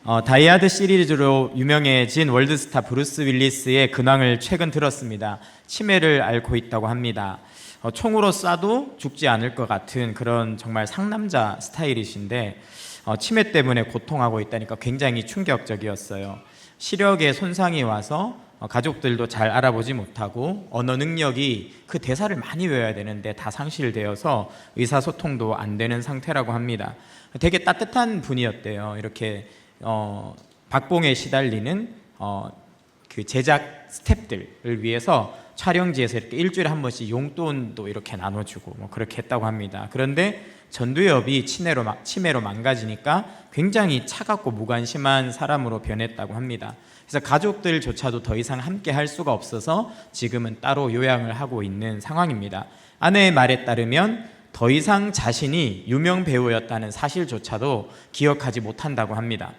다이아드 시리즈로 유명해진 월드스타 브루스 윌리스의 근황을 최근 들었습니다. 치매를 앓고 있다고 합니다. 총으로 쏴도 죽지 않을 것 같은 그런 정말 상남자 스타일이신데 치매 때문에 고통하고 있다니까 굉장히 충격적이었어요. 시력에 손상이 와서 가족들도 잘 알아보지 못하고 언어 능력이 그 대사를 많이 외워야 되는데 다 상실되어서 의사소통도 안 되는 상태라고 합니다. 되게 따뜻한 분이었대요. 이렇게 박봉에 시달리는 그 제작 스태프들을 위해서 촬영지에서 이렇게 일주일에 한 번씩 용돈도 이렇게 나눠주고 뭐 그렇게 했다고 합니다. 그런데 전두엽이 치매로 망가지니까 굉장히 차갑고 무관심한 사람으로 변했다고 합니다. 그래서 가족들조차도 더 이상 함께 할 수가 없어서 지금은 따로 요양을 하고 있는 상황입니다. 아내의 말에 따르면 더 이상 자신이 유명 배우였다는 사실조차도 기억하지 못한다고 합니다.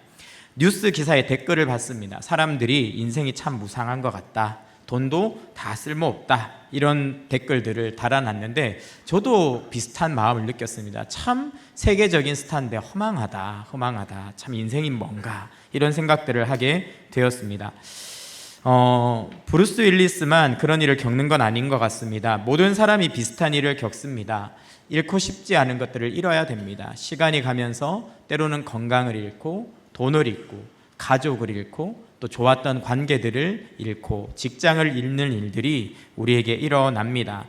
뉴스 기사에 댓글을 봤습니다. 사람들이 인생이 참 무상한 것 같다, 돈도 다 쓸모없다, 이런 댓글들을 달아놨는데 저도 비슷한 마음을 느꼈습니다. 참 세계적인 스타인데 허망하다, 참 인생이 뭔가, 이런 생각들을 하게 되었습니다. 브루스 윌리스만 그런 일을 겪는 건 아닌 것 같습니다. 모든 사람이 비슷한 일을 겪습니다. 잃고 싶지 않은 것들을 잃어야 됩니다. 시간이 가면서 때로는 건강을 잃고 돈을 잃고 가족을 잃고 또 좋았던 관계들을 잃고 직장을 잃는 일들이 우리에게 일어납니다.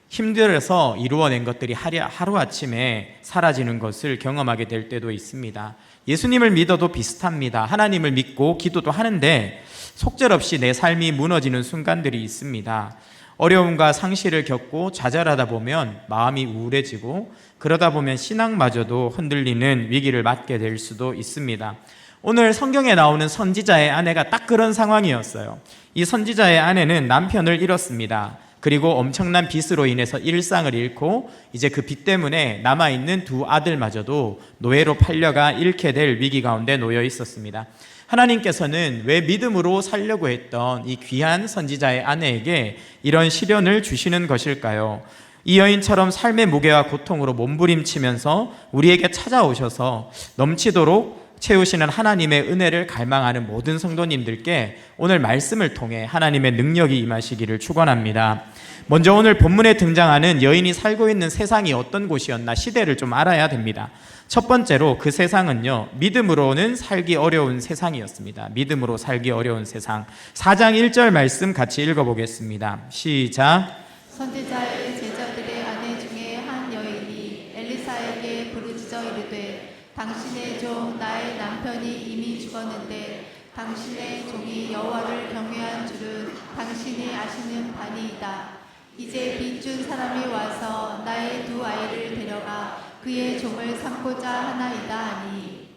힘들어서 이루어낸 것들이 하루아침에 사라지는 것을 경험하게 될 때도 있습니다. 예수님을 믿어도 비슷합니다. 하나님을 믿고 기도도 하는데 속절없이 내 삶이 무너지는 순간들이 있습니다. 어려움과 상실을 겪고 좌절하다 보면 마음이 우울해지고 그러다 보면 신앙마저도 흔들리는 위기를 맞게 될 수도 있습니다. 오늘 성경에 나오는 선지자의 아내가 딱 그런 상황이었어요. 이 선지자의 아내는 남편을 잃었습니다. 그리고 엄청난 빚으로 인해서 일상을 잃고 이제 그 빚 때문에 남아있는 두 아들마저도 노예로 팔려가 잃게 될 위기 가운데 놓여 있었습니다. 하나님께서는 왜 믿음으로 살려고 했던 이 귀한 선지자의 아내에게 이런 시련을 주시는 것일까요? 이 여인처럼 삶의 무게와 고통으로 몸부림치면서 우리에게 찾아오셔서 넘치도록 채우시는 하나님의 은혜를 갈망하는 모든 성도님들께 오늘 말씀을 통해 하나님의 능력이 임하시기를 축원합니다. 먼저 오늘 본문에 등장하는 여인이 살고 있는 세상이 어떤 곳이었나, 시대를 좀 알아야 됩니다. 첫 번째로 그 세상은요, 믿음으로는 살기 어려운 세상이었습니다. 믿음으로 살기 어려운 세상. 4장 1절 말씀 같이 읽어보겠습니다. 시작. 선지자의 제자들의 아내 중에 한 여인이 엘리사에게 부르짖어 이르되 당신의 종 나의 남편이 이미 죽었는데 당신의 종이 여호와를 경외한 줄은 당신이 아시는 바니이다. 이제 빚준 사람이 와서 나의 두 아이를 데려가 그의 종을 삼고자 하나이다 하니.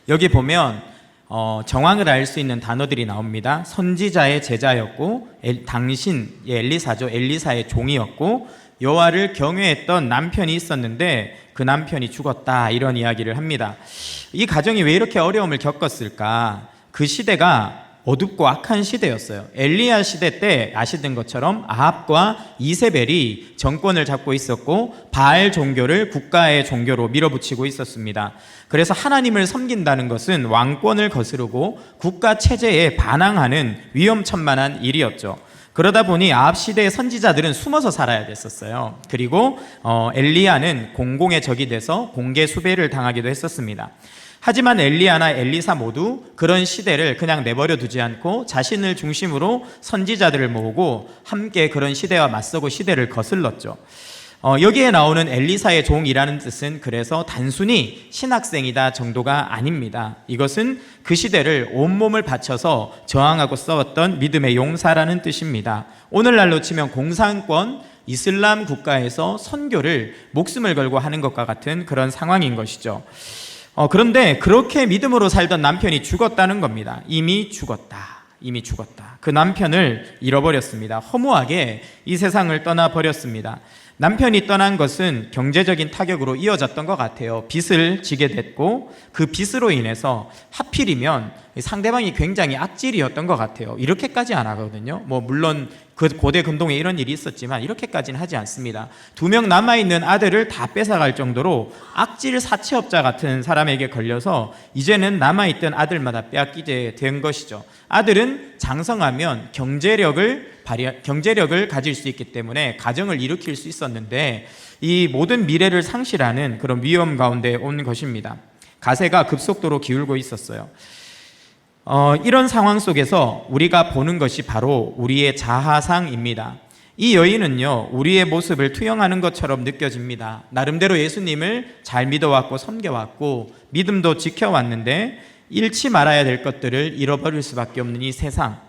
여기 보면 정황을 알 수 있는 단어들이 나옵니다. 선지자의 제자였고 당신 엘리사죠. 엘리사의 종이었고 여호와를 경외했던 남편이 있었는데 그 남편이 죽었다, 이런 이야기를 합니다. 이 가정이 왜 이렇게 어려움을 겪었을까? 그 시대가 어둡고 악한 시대였어요. 엘리야 시대 때 아시던 것처럼 아합과 이세벨이 정권을 잡고 있었고 바알 종교를 국가의 종교로 밀어붙이고 있었습니다. 그래서 하나님을 섬긴다는 것은 왕권을 거스르고 국가 체제에 반항하는 위험천만한 일이었죠. 그러다 보니 아합 시대의 선지자들은 숨어서 살아야 됐었어요. 그리고 엘리야는 공공의 적이 돼서 공개 수배를 당하기도 했었습니다. 하지만 엘리야나 엘리사 모두 그런 시대를 그냥 내버려 두지 않고 자신을 중심으로 선지자들을 모으고 함께 그런 시대와 맞서고 시대를 거슬렀죠. 여기에 나오는 엘리사의 종이라는 뜻은 그래서 단순히 신학생이다 정도가 아닙니다. 이것은 그 시대를 온몸을 바쳐서 저항하고 싸웠던 믿음의 용사라는 뜻입니다. 오늘날로 치면 공산권 이슬람 국가에서 선교를 목숨을 걸고 하는 것과 같은 그런 상황인 것이죠. 그런데 그렇게 믿음으로 살던 남편이 죽었다는 겁니다. 이미 죽었다. 그 남편을 잃어버렸습니다. 허무하게 이 세상을 떠나버렸습니다. 남편이 떠난 것은 경제적인 타격으로 이어졌던 것 같아요. 빚을 지게 됐고 그 빚으로 인해서 하필이면 상대방이 굉장히 악질이었던 것 같아요. 이렇게까지 안 하거든요. 물론 그 고대 근동에 이런 일이 있었지만 이렇게까지는 하지 않습니다. 2명 남아있는 아들을 다 뺏어갈 정도로 악질 사채업자 같은 사람에게 걸려서 이제는 남아있던 아들마다 빼앗기게 된 것이죠. 아들은 장성하면 경제력을 가질 수 있기 때문에 가정을 일으킬 수 있었는데 이 모든 미래를 상실하는 그런 위험 가운데 온 것입니다. 가세가 급속도로 기울고 있었어요. 이런 상황 속에서 우리가 보는 것이 바로 우리의 자하상입니다. 이 여인은요, 우리의 모습을 투영하는 것처럼 느껴집니다. 나름대로 예수님을 잘 믿어왔고 섬겨왔고 믿음도 지켜왔는데 잃지 말아야 될 것들을 잃어버릴 수밖에 없는 이 세상,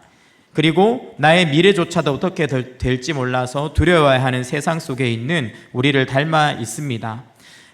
그리고 나의 미래조차도 어떻게 될지 몰라서 두려워야 하는 세상 속에 있는 우리를 닮아 있습니다.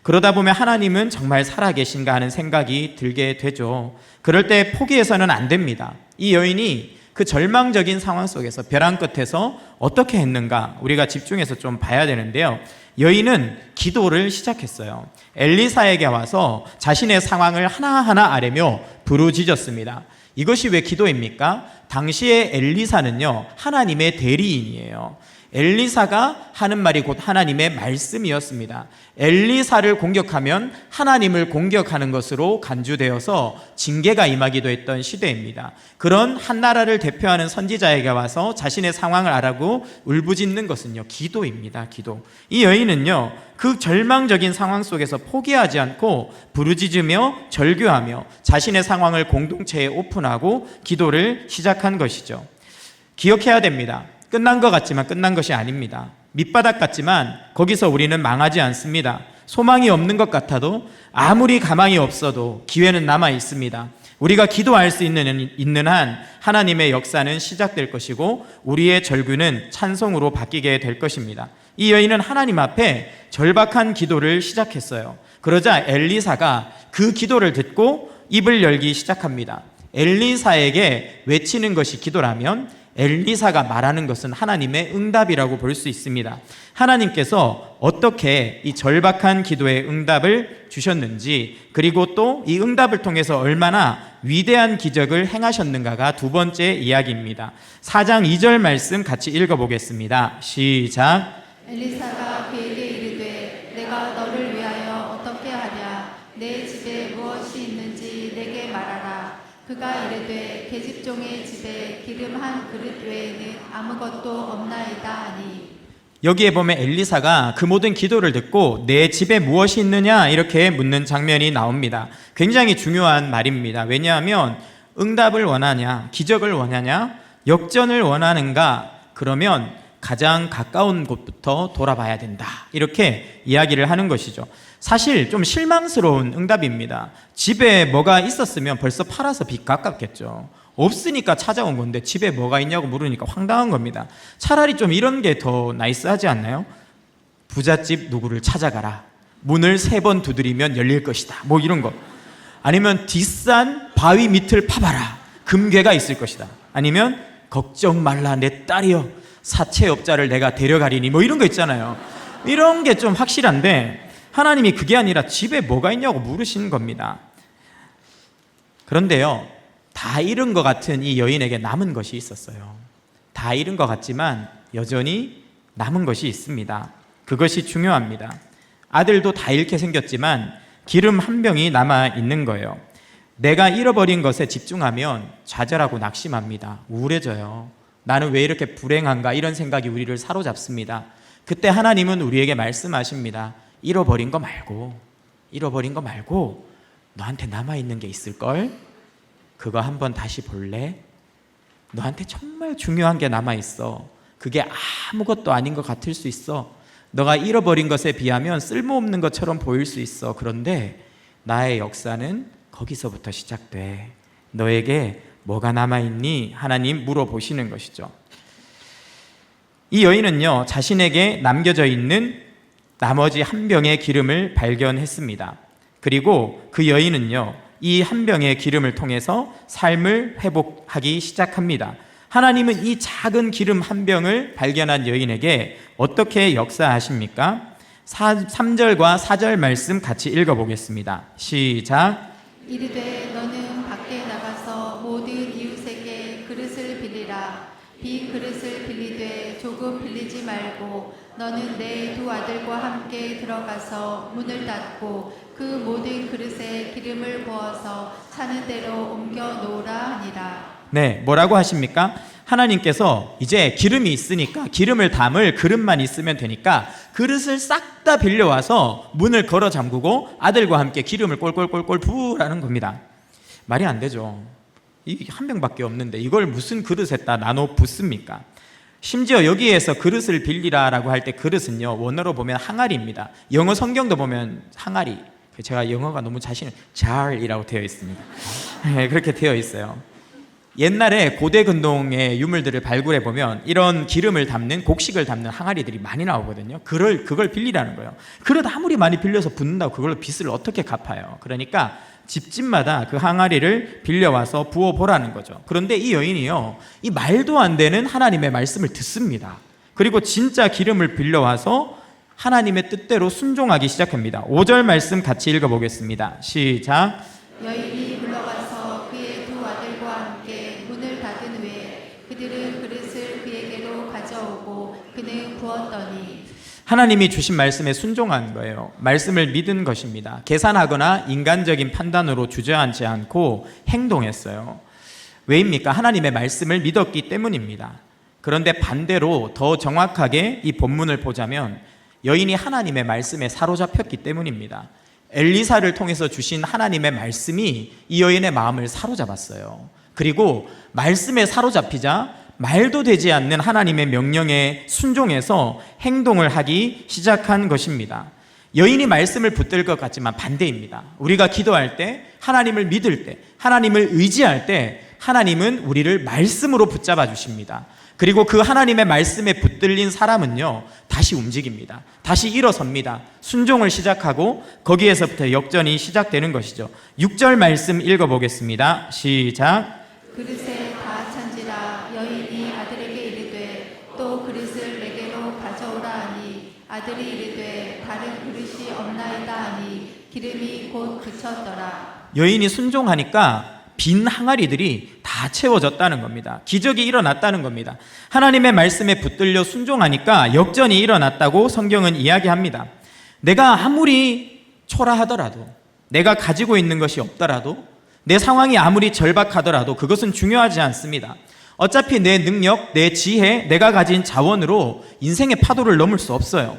그러다 보면 하나님은 정말 살아계신가 하는 생각이 들게 되죠. 그럴 때 포기해서는 안 됩니다. 이 여인이 그 절망적인 상황 속에서 벼랑 끝에서 어떻게 했는가 우리가 집중해서 좀 봐야 되는데요. 여인은 기도를 시작했어요. 엘리사에게 와서 자신의 상황을 하나하나 아뢰며 부르짖었습니다. 이것이 왜 기도입니까? 당시에 엘리사는요, 하나님의 대리인이에요. 엘리사가 하는 말이 곧 하나님의 말씀이었습니다. 엘리사를 공격하면 하나님을 공격하는 것으로 간주되어서 징계가 임하기도 했던 시대입니다. 그런 한 나라를 대표하는 선지자에게 와서 자신의 상황을 알아고 울부짖는 것은요, 기도입니다. 기도. 이 여인은요, 그 절망적인 상황 속에서 포기하지 않고 부르짖으며 절규하며 자신의 상황을 공동체에 오픈하고 기도를 시작한 것이죠. 기억해야 됩니다. 끝난 것 같지만 끝난 것이 아닙니다. 밑바닥 같지만 거기서 우리는 망하지 않습니다. 소망이 없는 것 같아도 아무리 가망이 없어도 기회는 남아 있습니다. 우리가 기도할 수 있는 한 하나님의 역사는 시작될 것이고 우리의 절규는 찬송으로 바뀌게 될 것입니다. 이 여인은 하나님 앞에 절박한 기도를 시작했어요. 그러자 엘리사가 그 기도를 듣고 입을 열기 시작합니다. 엘리사에게 외치는 것이 기도라면 엘리사가 말하는 것은 하나님의 응답이라고 볼 수 있습니다. 하나님께서 어떻게 이 절박한 기도의 응답을 주셨는지, 그리고 또 이 응답을 통해서 얼마나 위대한 기적을 행하셨는가가 두 번째 이야기입니다. 4장 2절 말씀 같이 읽어보겠습니다. 시작. 엘리사가 그에게 이르되 내가 너를 위하여 어떻게 하랴? 내 집에 무엇이 있는지 내게 말하라. 그가 이르되 계집종의 집에 기름 한 그릇 외에는 아무것도 없나이다 하니. 여기에 보면 엘리사가 그 모든 기도를 듣고 내 집에 무엇이 있느냐 이렇게 묻는 장면이 나옵니다. 굉장히 중요한 말입니다. 왜냐하면 응답을 원하냐, 기적을 원하냐, 역전을 원하는가, 그러면 가장 가까운 곳부터 돌아봐야 된다, 이렇게 이야기를 하는 것이죠. 사실 좀 실망스러운 응답입니다. 집에 뭐가 있었으면 벌써 팔아서 빚 갚았겠죠. 없으니까 찾아온 건데 집에 뭐가 있냐고 물으니까 황당한 겁니다. 차라리 좀 이런 게 더 나이스하지 않나요? 부잣집 누구를 찾아가라, 문을 3번 두드리면 열릴 것이다, 뭐 이런 거. 아니면 뒷산 바위 밑을 파봐라, 금괴가 있을 것이다. 아니면 걱정 말라 내 딸이여, 사채업자를 내가 데려가리니, 뭐 이런 거 있잖아요. 이런 게 좀 확실한데 하나님이 그게 아니라 집에 뭐가 있냐고 물으시는 겁니다. 그런데요, 다 잃은 것 같은 이 여인에게 남은 것이 있었어요. 다 잃은 것 같지만 여전히 남은 것이 있습니다. 그것이 중요합니다. 아들도 다 잃게 생겼지만 기름 한 병이 남아 있는 거예요. 내가 잃어버린 것에 집중하면 좌절하고 낙심합니다. 우울해져요. 나는 왜 이렇게 불행한가, 이런 생각이 우리를 사로잡습니다. 그때 하나님은 우리에게 말씀하십니다. 잃어버린 거 말고 너한테 남아있는 게 있을걸? 그거 한번 다시 볼래? 너한테 정말 중요한 게 남아있어. 그게 아무것도 아닌 것 같을 수 있어. 너가 잃어버린 것에 비하면 쓸모없는 것처럼 보일 수 있어. 그런데 나의 역사는 거기서부터 시작돼. 너에게 뭐가 남아있니? 하나님 물어보시는 것이죠. 이 여인은요, 자신에게 남겨져 있는 나머지 한 병의 기름을 발견했습니다. 그리고 그 여인은요, 이 한 병의 기름을 통해서 삶을 회복하기 시작합니다. 하나님은 이 작은 기름 한 병을 발견한 여인에게 어떻게 역사하십니까? 3절과 4절 말씀 같이 읽어보겠습니다. 시작. 이르되 너는 밖에 나가서 모든 이웃에게 그릇을 빌리라. 빈 그릇을 빌리되 이르되 조금 빌리지 말고 너는 내 두 아들과 함께 들어가서 문을 닫고 그 모든 그릇에 기름을 부어서 차는 대로 옮겨 놓으라 하니라. 네, 뭐라고 하십니까? 하나님께서 이제 기름이 있으니까 기름을 담을 그릇만 있으면 되니까 그릇을 싹 다 빌려와서 문을 걸어 잠그고 아들과 함께 기름을 꼴꼴꼴꼴 부으라는 겁니다. 말이 안 되죠. 이 한 병밖에 없는데 이걸 무슨 그릇에다 나눠 붓습니까? 심지어 여기에서 그릇을 빌리라라고 할 때 그릇은요, 원어로 보면 항아리입니다. 영어 성경도 보면 항아리, 제가 영어가 너무 자신을 잘이라고 되어 있습니다. 네, 그렇게 되어 있어요. 옛날에 고대 근동의 유물들을 발굴해 보면 이런 기름을 담는, 곡식을 담는 항아리들이 많이 나오거든요. 그걸 빌리라는 거예요. 그릇 아무리 많이 빌려서 붓는다고 그걸로 빚을 어떻게 갚아요? 그러니까 집집마다 그 항아리를 빌려와서 부어보라는 거죠. 그런데 이 여인이요, 이 말도 안 되는 하나님의 말씀을 듣습니다. 그리고 진짜 기름을 빌려와서 하나님의 뜻대로 순종하기 시작합니다. 5절 말씀 같이 읽어보겠습니다. 시작. 여인이 물러가서 그의 두 아들과 함께 문을 닫은 후에 그들은 그릇을 그에게로 가져오고 그는 부었더니. 하나님이 주신 말씀에 순종한 거예요. 말씀을 믿은 것입니다. 계산하거나 인간적인 판단으로 주저앉지 않고 행동했어요. 왜입니까? 하나님의 말씀을 믿었기 때문입니다. 그런데 반대로 더 정확하게 이 본문을 보자면 여인이 하나님의 말씀에 사로잡혔기 때문입니다. 엘리사를 통해서 주신 하나님의 말씀이 이 여인의 마음을 사로잡았어요. 그리고 말씀에 사로잡히자 말도 되지 않는 하나님의 명령에 순종해서 행동을 하기 시작한 것입니다. 여인이 말씀을 붙들 것 같지만 반대입니다. 우리가 기도할 때, 하나님을 믿을 때, 하나님을 의지할 때 하나님은 우리를 말씀으로 붙잡아 주십니다. 그리고 그 하나님의 말씀에 붙들린 사람은요, 다시 움직입니다. 다시 일어섭니다. 순종을 시작하고 거기에서부터 역전이 시작되는 것이죠. 6절 말씀 읽어보겠습니다. 시작. 그릇에 다 찬지라. 여인이 아들에게 이르되 또 그릇을 내게로 가져오라 하니 아들이 이르되 다른 그릇이 없나이다 하니 기름이 곧 그쳤더라. 여인이 순종하니까 빈 항아리들이 다 채워졌다는 겁니다. 기적이 일어났다는 겁니다. 하나님의 말씀에 붙들려 순종하니까 역전이 일어났다고 성경은 이야기합니다. 내가 아무리 초라하더라도, 내가 가지고 있는 것이 없더라도, 내 상황이 아무리 절박하더라도 그것은 중요하지 않습니다. 어차피 내 능력, 내 지혜, 내가 가진 자원으로 인생의 파도를 넘을 수 없어요.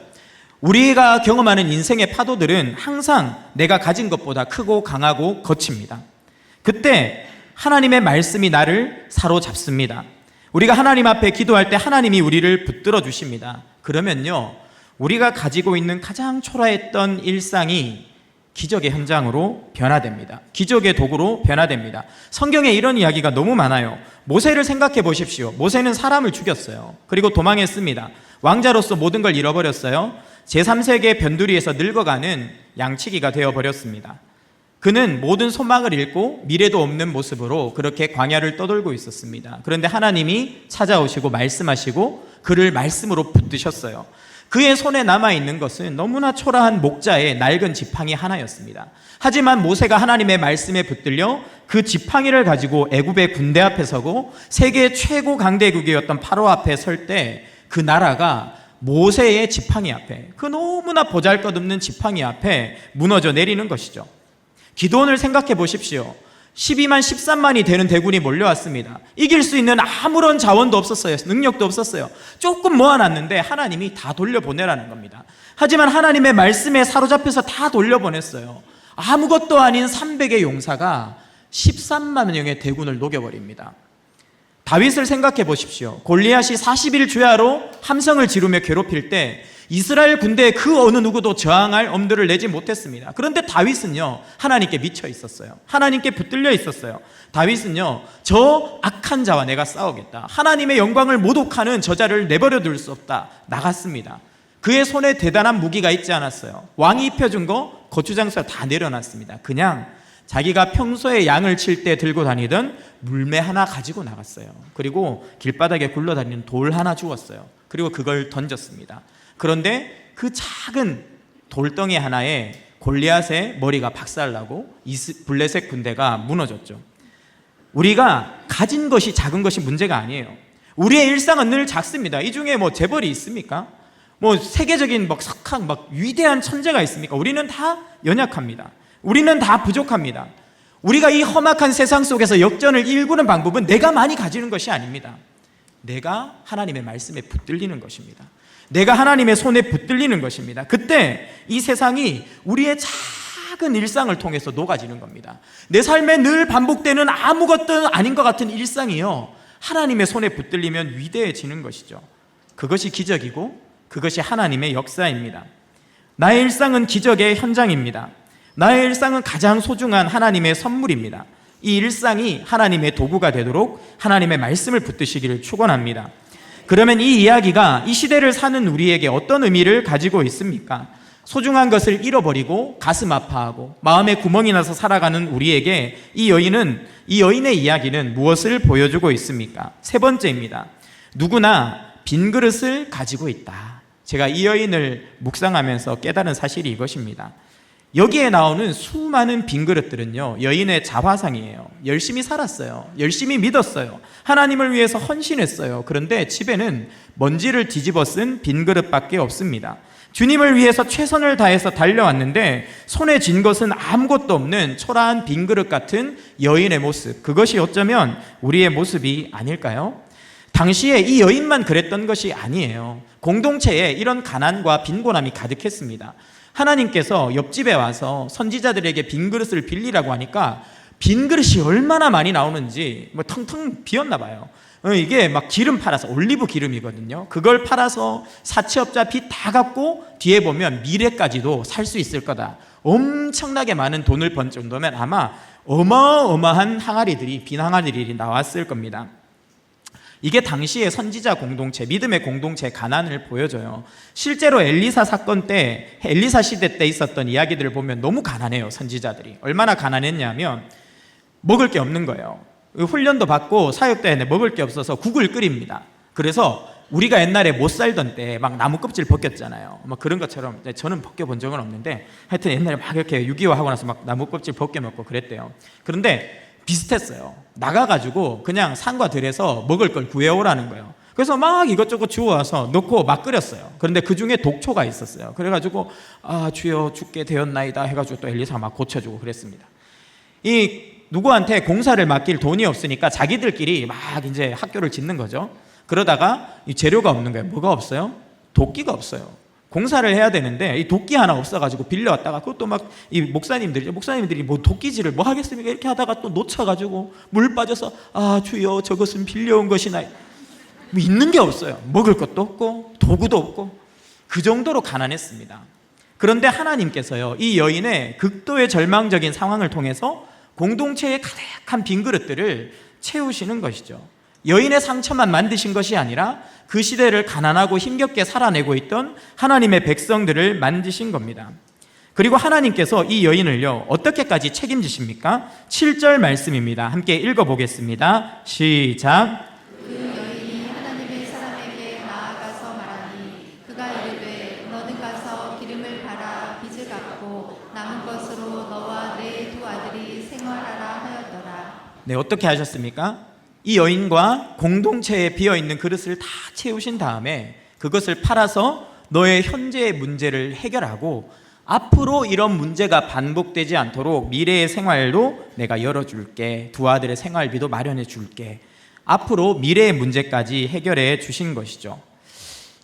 우리가 경험하는 인생의 파도들은 항상 내가 가진 것보다 크고 강하고 거칩니다. 그때 하나님의 말씀이 나를 사로잡습니다. 우리가 하나님 앞에 기도할 때 하나님이 우리를 붙들어 주십니다. 그러면요, 우리가 가지고 있는 가장 초라했던 일상이 기적의 현장으로 변화됩니다. 기적의 도구로 변화됩니다. 성경에 이런 이야기가 너무 많아요. 모세를 생각해 보십시오. 모세는 사람을 죽였어요. 그리고 도망했습니다. 왕자로서 모든 걸 잃어버렸어요. 제3세계 변두리에서 늙어가는 양치기가 되어버렸습니다. 그는 모든 소망을 잃고 미래도 없는 모습으로 그렇게 광야를 떠돌고 있었습니다. 그런데 하나님이 찾아오시고 말씀하시고 그를 말씀으로 붙드셨어요. 그의 손에 남아있는 것은 너무나 초라한 목자의 낡은 지팡이 하나였습니다. 하지만 모세가 하나님의 말씀에 붙들려 그 지팡이를 가지고 애굽의 군대 앞에 서고 세계 최고 강대국이었던 파로 앞에 설 때 그 나라가 모세의 지팡이 앞에, 그 너무나 보잘것없는 지팡이 앞에 무너져 내리는 것이죠. 기드온을 생각해 보십시오. 12만 13만이 되는 대군이 몰려왔습니다. 이길 수 있는 아무런 자원도 없었어요. 능력도 없었어요. 조금 모아놨는데 하나님이 다 돌려보내라는 겁니다. 하지만 하나님의 말씀에 사로잡혀서 다 돌려보냈어요. 아무것도 아닌 300의 용사가 13만 명의 대군을 녹여버립니다. 다윗을 생각해 보십시오. 골리앗이 40일 주야로 함성을 지르며 괴롭힐 때 이스라엘 군대에 그 어느 누구도 저항할 엄두를 내지 못했습니다. 그런데 다윗은요, 하나님께 미쳐 있었어요. 하나님께 붙들려 있었어요. 다윗은요, 저 악한 자와 내가 싸우겠다. 하나님의 영광을 모독하는 저자를 내버려 둘 수 없다. 나갔습니다. 그의 손에 대단한 무기가 있지 않았어요. 왕이 입혀준 거 거추장수가 다 내려놨습니다. 그냥 자기가 평소에 양을 칠 때 들고 다니던 물매 하나 가지고 나갔어요. 그리고 길바닥에 굴러다니는 돌 하나 주웠어요. 그리고 그걸 던졌습니다. 그런데 그 작은 돌덩이 하나에 골리앗의 머리가 박살나고 블레셋 군대가 무너졌죠. 우리가 가진 것이 작은 것이 문제가 아니에요. 우리의 일상은 늘 작습니다. 이 중에 뭐 재벌이 있습니까? 뭐 세계적인 막 석학 막 위대한 천재가 있습니까? 우리는 다 연약합니다. 우리는 다 부족합니다. 우리가 이 험악한 세상 속에서 역전을 일구는 방법은 내가 많이 가지는 것이 아닙니다. 내가 하나님의 말씀에 붙들리는 것입니다. 내가 하나님의 손에 붙들리는 것입니다. 그때 이 세상이 우리의 작은 일상을 통해서 녹아지는 겁니다. 내 삶에 늘 반복되는 아무것도 아닌 것 같은 일상이요, 하나님의 손에 붙들리면 위대해지는 것이죠. 그것이 기적이고 그것이 하나님의 역사입니다. 나의 일상은 기적의 현장입니다. 나의 일상은 가장 소중한 하나님의 선물입니다. 이 일상이 하나님의 도구가 되도록 하나님의 말씀을 붙드시기를 축원합니다. 그러면 이 이야기가 이 시대를 사는 우리에게 어떤 의미를 가지고 있습니까? 소중한 것을 잃어버리고 가슴 아파하고 마음에 구멍이 나서 살아가는 우리에게 이 여인의 이야기는 무엇을 보여주고 있습니까? 세 번째입니다. 누구나 빈 그릇을 가지고 있다. 제가 이 여인을 묵상하면서 깨달은 사실이 이것입니다. 여기에 나오는 수많은 빈 그릇들은요, 여인의 자화상이에요. 열심히 살았어요. 열심히 믿었어요. 하나님을 위해서 헌신했어요. 그런데 집에는 먼지를 뒤집어 쓴 빈 그릇밖에 없습니다. 주님을 위해서 최선을 다해서 달려왔는데 손에 쥔 것은 아무것도 없는 초라한 빈 그릇 같은 여인의 모습, 그것이 어쩌면 우리의 모습이 아닐까요? 당시에 이 여인만 그랬던 것이 아니에요. 공동체에 이런 가난과 빈곤함이 가득했습니다. 하나님께서 옆집에 와서 선지자들에게 빈 그릇을 빌리라고 하니까 빈 그릇이 얼마나 많이 나오는지 뭐 텅텅 비었나 봐요. 이게 막 기름 팔아서, 올리브 기름이거든요. 그걸 팔아서 사채업자 빚 다 갚고 뒤에 보면 미래까지도 살 수 있을 거다. 엄청나게 많은 돈을 번 정도면 아마 어마어마한 항아리들이, 빈 항아리들이 나왔을 겁니다. 이게 당시의 선지자 공동체, 믿음의 공동체 가난을 보여줘요. 실제로 엘리사 사건 때, 엘리사 시대 때 있었던 이야기들을 보면 너무 가난해요. 선지자들이 얼마나 가난했냐면 먹을 게 없는 거예요. 훈련도 받고 사역도 했는데 먹을 게 없어서 국을 끓입니다. 그래서 우리가 옛날에 못 살던 때 막 나무 껍질 벗겼잖아요. 뭐 그런 것처럼, 저는 벗겨본 적은 없는데 하여튼 옛날에 막 이렇게 6.25 하고 나서 막 나무 껍질 벗겨 먹고 그랬대요. 그런데 비슷했어요. 나가가지고 그냥 산과 들에서 먹을 걸 구해오라는 거예요. 그래서 막 이것저것 주워와서 넣고 막 끓였어요. 그런데 그 중에 독초가 있었어요. 그래가지고 주여 죽게 되었나이다 해가지고 또 엘리사가 막 고쳐주고 그랬습니다. 이 누구한테 공사를 맡길 돈이 없으니까 자기들끼리 막 이제 학교를 짓는 거죠. 그러다가 이 재료가 없는 거예요. 뭐가 없어요? 도끼가 없어요. 공사를 해야 되는데 이 도끼 하나 없어가지고 빌려왔다가 그것도 막 이 목사님들이 뭐 도끼질을 뭐 하겠습니까? 이렇게 하다가 또 놓쳐가지고 물 빠져서 주여 저것은 빌려온 것이나, 뭐 있는 게 없어요. 먹을 것도 없고 도구도 없고 그 정도로 가난했습니다. 그런데 하나님께서요, 이 여인의 극도의 절망적인 상황을 통해서 공동체의 가득한 빈 그릇들을 채우시는 것이죠. 여인의 상처만 만드신 것이 아니라 그 시대를 가난하고 힘겹게 살아내고 있던 하나님의 백성들을 만드신 겁니다. 그리고 하나님께서 이 여인을요, 어떻게까지 책임지십니까? 7절 말씀입니다. 함께 읽어보겠습니다. 시작. 그 여인이 하나님의 사람에게 나아가서 말하니 그가 이르되 너는 가서 기름을 팔아 빚을 갚고 남은 것으로 너와 내 두 아들이 생활하라 하였더라. 네, 어떻게 하셨습니까? 이 여인과 공동체에 비어있는 그릇을 다 채우신 다음에 그것을 팔아서 너의 현재의 문제를 해결하고 앞으로 이런 문제가 반복되지 않도록 미래의 생활도 내가 열어줄게, 두 아들의 생활비도 마련해 줄게, 앞으로 미래의 문제까지 해결해 주신 것이죠.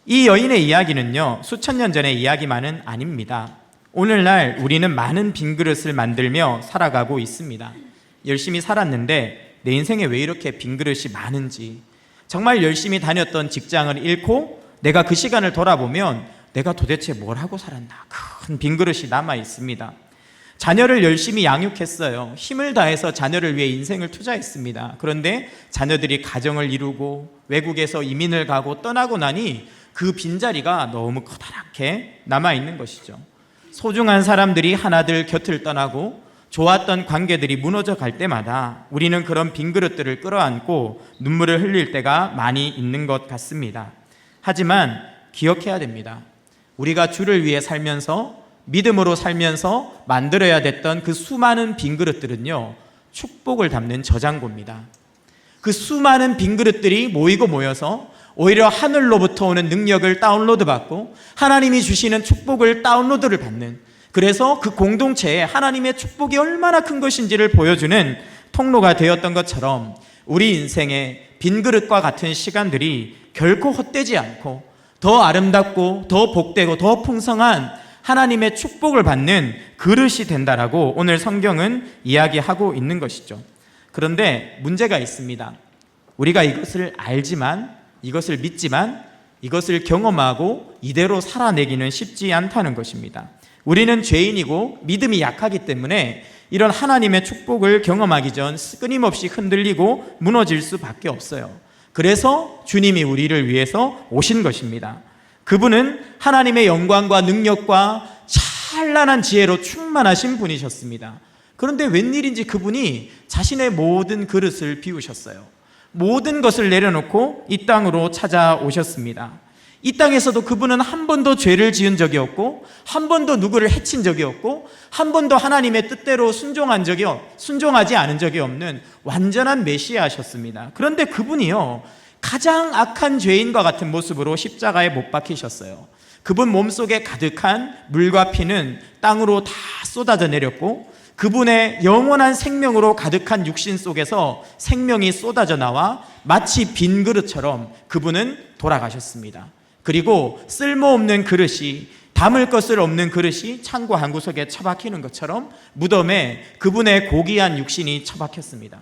이 여인의 이야기는요, 수천 년 전의 이야기만은 아닙니다. 오늘날 우리는 많은 빈 그릇을 만들며 살아가고 있습니다. 열심히 살았는데 내 인생에 왜 이렇게 빈 그릇이 많은지, 정말 열심히 다녔던 직장을 잃고 내가 그 시간을 돌아보면 내가 도대체 뭘 하고 살았나, 큰 빈 그릇이 남아 있습니다. 자녀를 열심히 양육했어요. 힘을 다해서 자녀를 위해 인생을 투자했습니다. 그런데 자녀들이 가정을 이루고 외국에서 이민을 가고 떠나고 나니 그 빈자리가 너무 커다랗게 남아 있는 것이죠. 소중한 사람들이 하나둘 곁을 떠나고 좋았던 관계들이 무너져 갈 때마다 우리는 그런 빈 그릇들을 끌어안고 눈물을 흘릴 때가 많이 있는 것 같습니다. 하지만 기억해야 됩니다. 우리가 주를 위해 살면서, 믿음으로 살면서 만들어야 됐던 그 수많은 빈 그릇들은요, 축복을 담는 저장고입니다. 그 수많은 빈 그릇들이 모여서 오히려 하늘로부터 오는 능력을 다운로드 받고 하나님이 주시는 축복을 다운로드를 받는, 그래서 그 공동체에 하나님의 축복이 얼마나 큰 것인지를 보여주는 통로가 되었던 것처럼 우리 인생의 빈 그릇과 같은 시간들이 결코 헛되지 않고 더 아름답고 더 복되고 더 풍성한 하나님의 축복을 받는 그릇이 된다라고 오늘 성경은 이야기하고 있는 것이죠. 그런데 문제가 있습니다. 우리가 이것을 알지만, 이것을 믿지만, 이것을 경험하고 이대로 살아내기는 쉽지 않다는 것입니다. 우리는 죄인이고 믿음이 약하기 때문에 이런 하나님의 축복을 경험하기 전 끊임없이 흔들리고 무너질 수밖에 없어요. 그래서 주님이 우리를 위해서 오신 것입니다. 그분은 하나님의 영광과 능력과 찬란한 지혜로 충만하신 분이셨습니다. 그런데 웬일인지 그분이 자신의 모든 그릇을 비우셨어요. 모든 것을 내려놓고 이 땅으로 찾아오셨습니다. 이 땅에서도 그분은 한 번도 죄를 지은 적이 없고, 한 번도 누구를 해친 적이 없고, 한 번도 하나님의 뜻대로 순종하지 않은 적이 없는 완전한 메시아셨습니다. 그런데 그분이요, 가장 악한 죄인과 같은 모습으로 십자가에 못 박히셨어요. 그분 몸속에 가득한 물과 피는 땅으로 다 쏟아져 내렸고, 그분의 영원한 생명으로 가득한 육신 속에서 생명이 쏟아져 나와 마치 빈 그릇처럼 그분은 돌아가셨습니다. 그리고 쓸모없는 그릇이, 담을 것을 없는 그릇이 창고 한 구석에 처박히는 것처럼 무덤에 그분의 고귀한 육신이 처박혔습니다.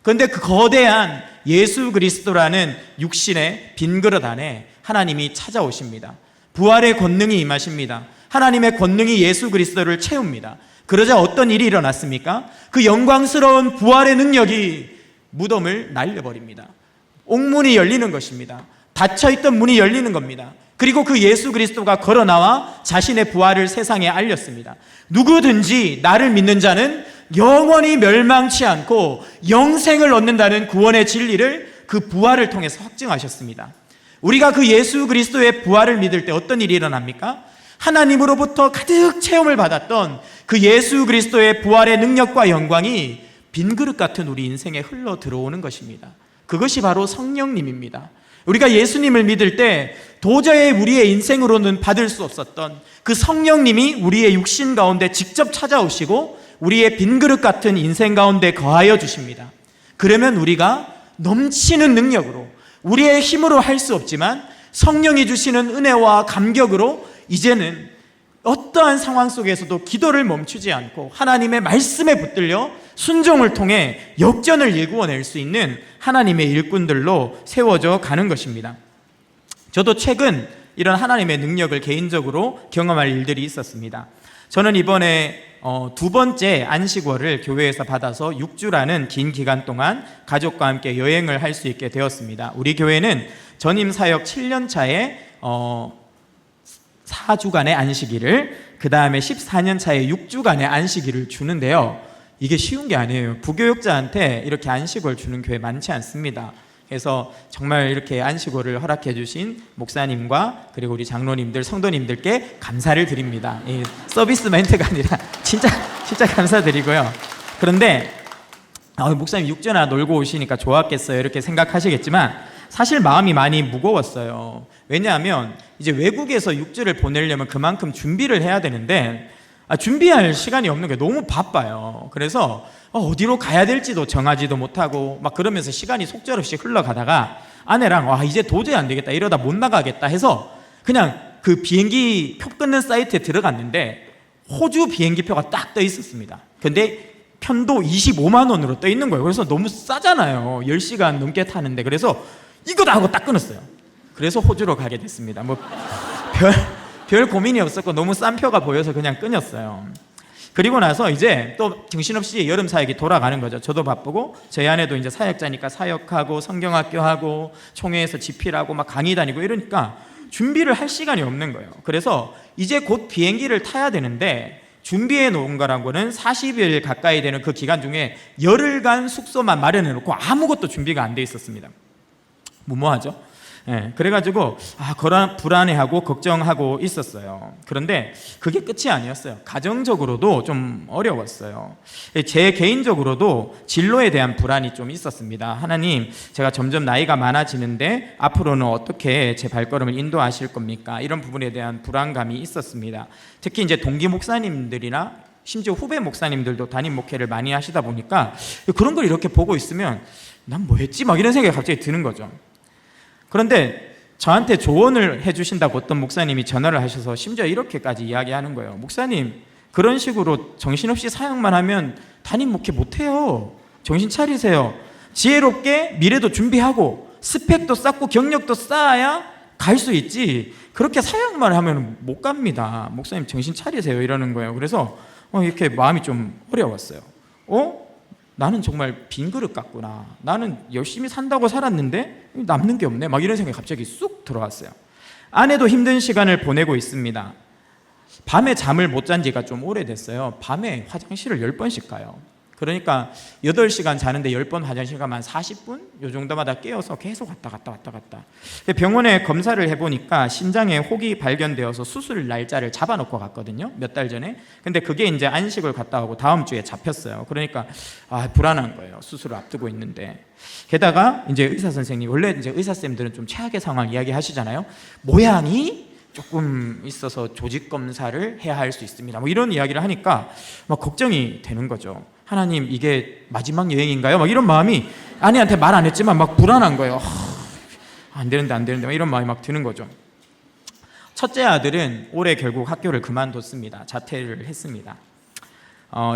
그런데 그 거대한 예수 그리스도라는 육신의 빈 그릇 안에 하나님이 찾아오십니다. 부활의 권능이 임하십니다. 하나님의 권능이 예수 그리스도를 채웁니다. 그러자 어떤 일이 일어났습니까? 그 영광스러운 부활의 능력이 무덤을 날려버립니다. 옥문이 열리는 것입니다. 닫혀있던 문이 열리는 겁니다. 그리고 그 예수 그리스도가 걸어나와 자신의 부활을 세상에 알렸습니다. 누구든지 나를 믿는 자는 영원히 멸망치 않고 영생을 얻는다는 구원의 진리를 그 부활을 통해서 확증하셨습니다. 우리가 그 예수 그리스도의 부활을 믿을 때 어떤 일이 일어납니까? 하나님으로부터 가득 체험을 받았던 그 예수 그리스도의 부활의 능력과 영광이 빈 그릇 같은 우리 인생에 흘러 들어오는 것입니다. 그것이 바로 성령님입니다. 우리가 예수님을 믿을 때 도저히 우리의 인생으로는 받을 수 없었던 그 성령님이 우리의 육신 가운데 직접 찾아오시고 우리의 빈 그릇 같은 인생 가운데 거하여 주십니다. 그러면 우리가 넘치는 능력으로, 우리의 힘으로 할 수 없지만 성령이 주시는 은혜와 감격으로 이제는 어떠한 상황 속에서도 기도를 멈추지 않고 하나님의 말씀에 붙들려 순종을 통해 역전을 일구어낼 수 있는 하나님의 일꾼들로 세워져 가는 것입니다. 저도 최근 이런 하나님의 능력을 개인적으로 경험할 일들이 있었습니다. 저는 이번에 두 번째 안식월을 교회에서 받아서 6주라는 긴 기간 동안 가족과 함께 여행을 할 수 있게 되었습니다. 우리 교회는 전임 사역 7년 차에 4주간의 안식일을, 그 다음에 14년 차에 6주간의 안식일을 주는데요. 이게 쉬운 게 아니에요. 부교육자한테 이렇게 안식월 주는 교회 많지 않습니다. 그래서 정말 이렇게 안식월을 허락해 주신 목사님과 그리고 우리 장로님들, 성도님들께 감사를 드립니다. 서비스 멘트가 아니라 진짜 감사드리고요. 그런데 목사님 6주나 놀고 오시니까 좋았겠어요, 이렇게 생각하시겠지만 사실 마음이 많이 무거웠어요. 왜냐하면 이제 외국에서 6주를 보내려면 그만큼 준비를 해야 되는데 준비할 시간이 없는 게 너무 바빠요. 그래서 어디로 가야 될지도 정하지도 못하고 막 그러면서 시간이 속절없이 흘러가다가 아내랑 이제 도저히 안 되겠다, 이러다 못 나가겠다 해서 그냥 그 비행기 표 끊는 사이트에 들어갔는데 호주 비행기표가 딱 떠 있었습니다. 근데 편도 25만 원으로 떠 있는 거예요. 그래서 너무 싸잖아요. 10시간 넘게 타는데. 그래서 이거다 하고 딱 끊었어요. 그래서 호주로 가게 됐습니다. 별 고민이 없었고 너무 싼 표가 보여서 그냥 끊었어요. 그리고 나서 이제 또 정신없이 여름 사역이 돌아가는 거죠. 저도 바쁘고 저희 아내도 이제 사역자니까 사역하고 성경학교 하고 총회에서 집필하고 막 강의 다니고 이러니까 준비를 할 시간이 없는 거예요. 그래서 이제 곧 비행기를 타야 되는데 준비해 놓은 거라고는 40일 가까이 되는 그 기간 중에 열흘간 숙소만 마련해 놓고 아무것도 준비가 안 돼 있었습니다. 무모하죠? 그래가지고 불안해하고 걱정하고 있었어요. 그런데 그게 끝이 아니었어요. 가정적으로도 좀 어려웠어요. 제 개인적으로도 진로에 대한 불안이 좀 있었습니다. 하나님, 제가 점점 나이가 많아지는데 앞으로는 어떻게 제 발걸음을 인도하실 겁니까? 이런 부분에 대한 불안감이 있었습니다. 특히 이제 동기 목사님들이나 심지어 후배 목사님들도 담임 목회를 많이 하시다 보니까 그런 걸 이렇게 보고 있으면 난 뭐 했지? 막 이런 생각이 갑자기 드는 거죠. 그런데 저한테 조언을 해주신다고 어떤 목사님이 전화를 하셔서 심지어 이렇게까지 이야기하는 거예요. 목사님, 그런 식으로 정신없이 사역만 하면 담임 목회 못해요. 정신 차리세요. 지혜롭게 미래도 준비하고 스펙도 쌓고 경력도 쌓아야 갈 수 있지, 그렇게 사역만 하면 못 갑니다. 목사님 정신 차리세요 이러는 거예요. 그래서 이렇게 마음이 좀 어려웠어요. 나는 정말 빈 그릇 같구나. 나는 열심히 산다고 살았는데 남는 게 없네. 막 이런 생각이 갑자기 쑥 들어왔어요. 아내도 힘든 시간을 보내고 있습니다. 밤에 잠을 못 잔 지가 좀 오래됐어요. 밤에 화장실을 10번씩 가요. 그러니까 8시간 자는데 10번 화장실 가면 40분? 요 정도마다 깨어서 계속 왔다 갔다. 병원에 검사를 해보니까 심장에 혹이 발견되어서 수술 날짜를 잡아놓고 갔거든요. 몇 달 전에. 근데 그게 이제 안식을 갔다 오고 다음 주에 잡혔어요. 그러니까 불안한 거예요. 수술을 앞두고 있는데. 게다가 이제 의사 선생님, 원래 이제 의사쌤들은 좀 최악의 상황 이야기하시잖아요. 모양이 조금 있어서 조직 검사를 해야 할 수 있습니다. 뭐 이런 이야기를 하니까 막 걱정이 되는 거죠. 하나님, 이게 마지막 여행인가요? 막 이런 마음이, 아내한테 말 안 했지만 막 불안한 거예요. 안 되는데 막 이런 마음이 막 드는 거죠. 첫째 아들은 올해 결국 학교를 그만뒀습니다. 자퇴를 했습니다.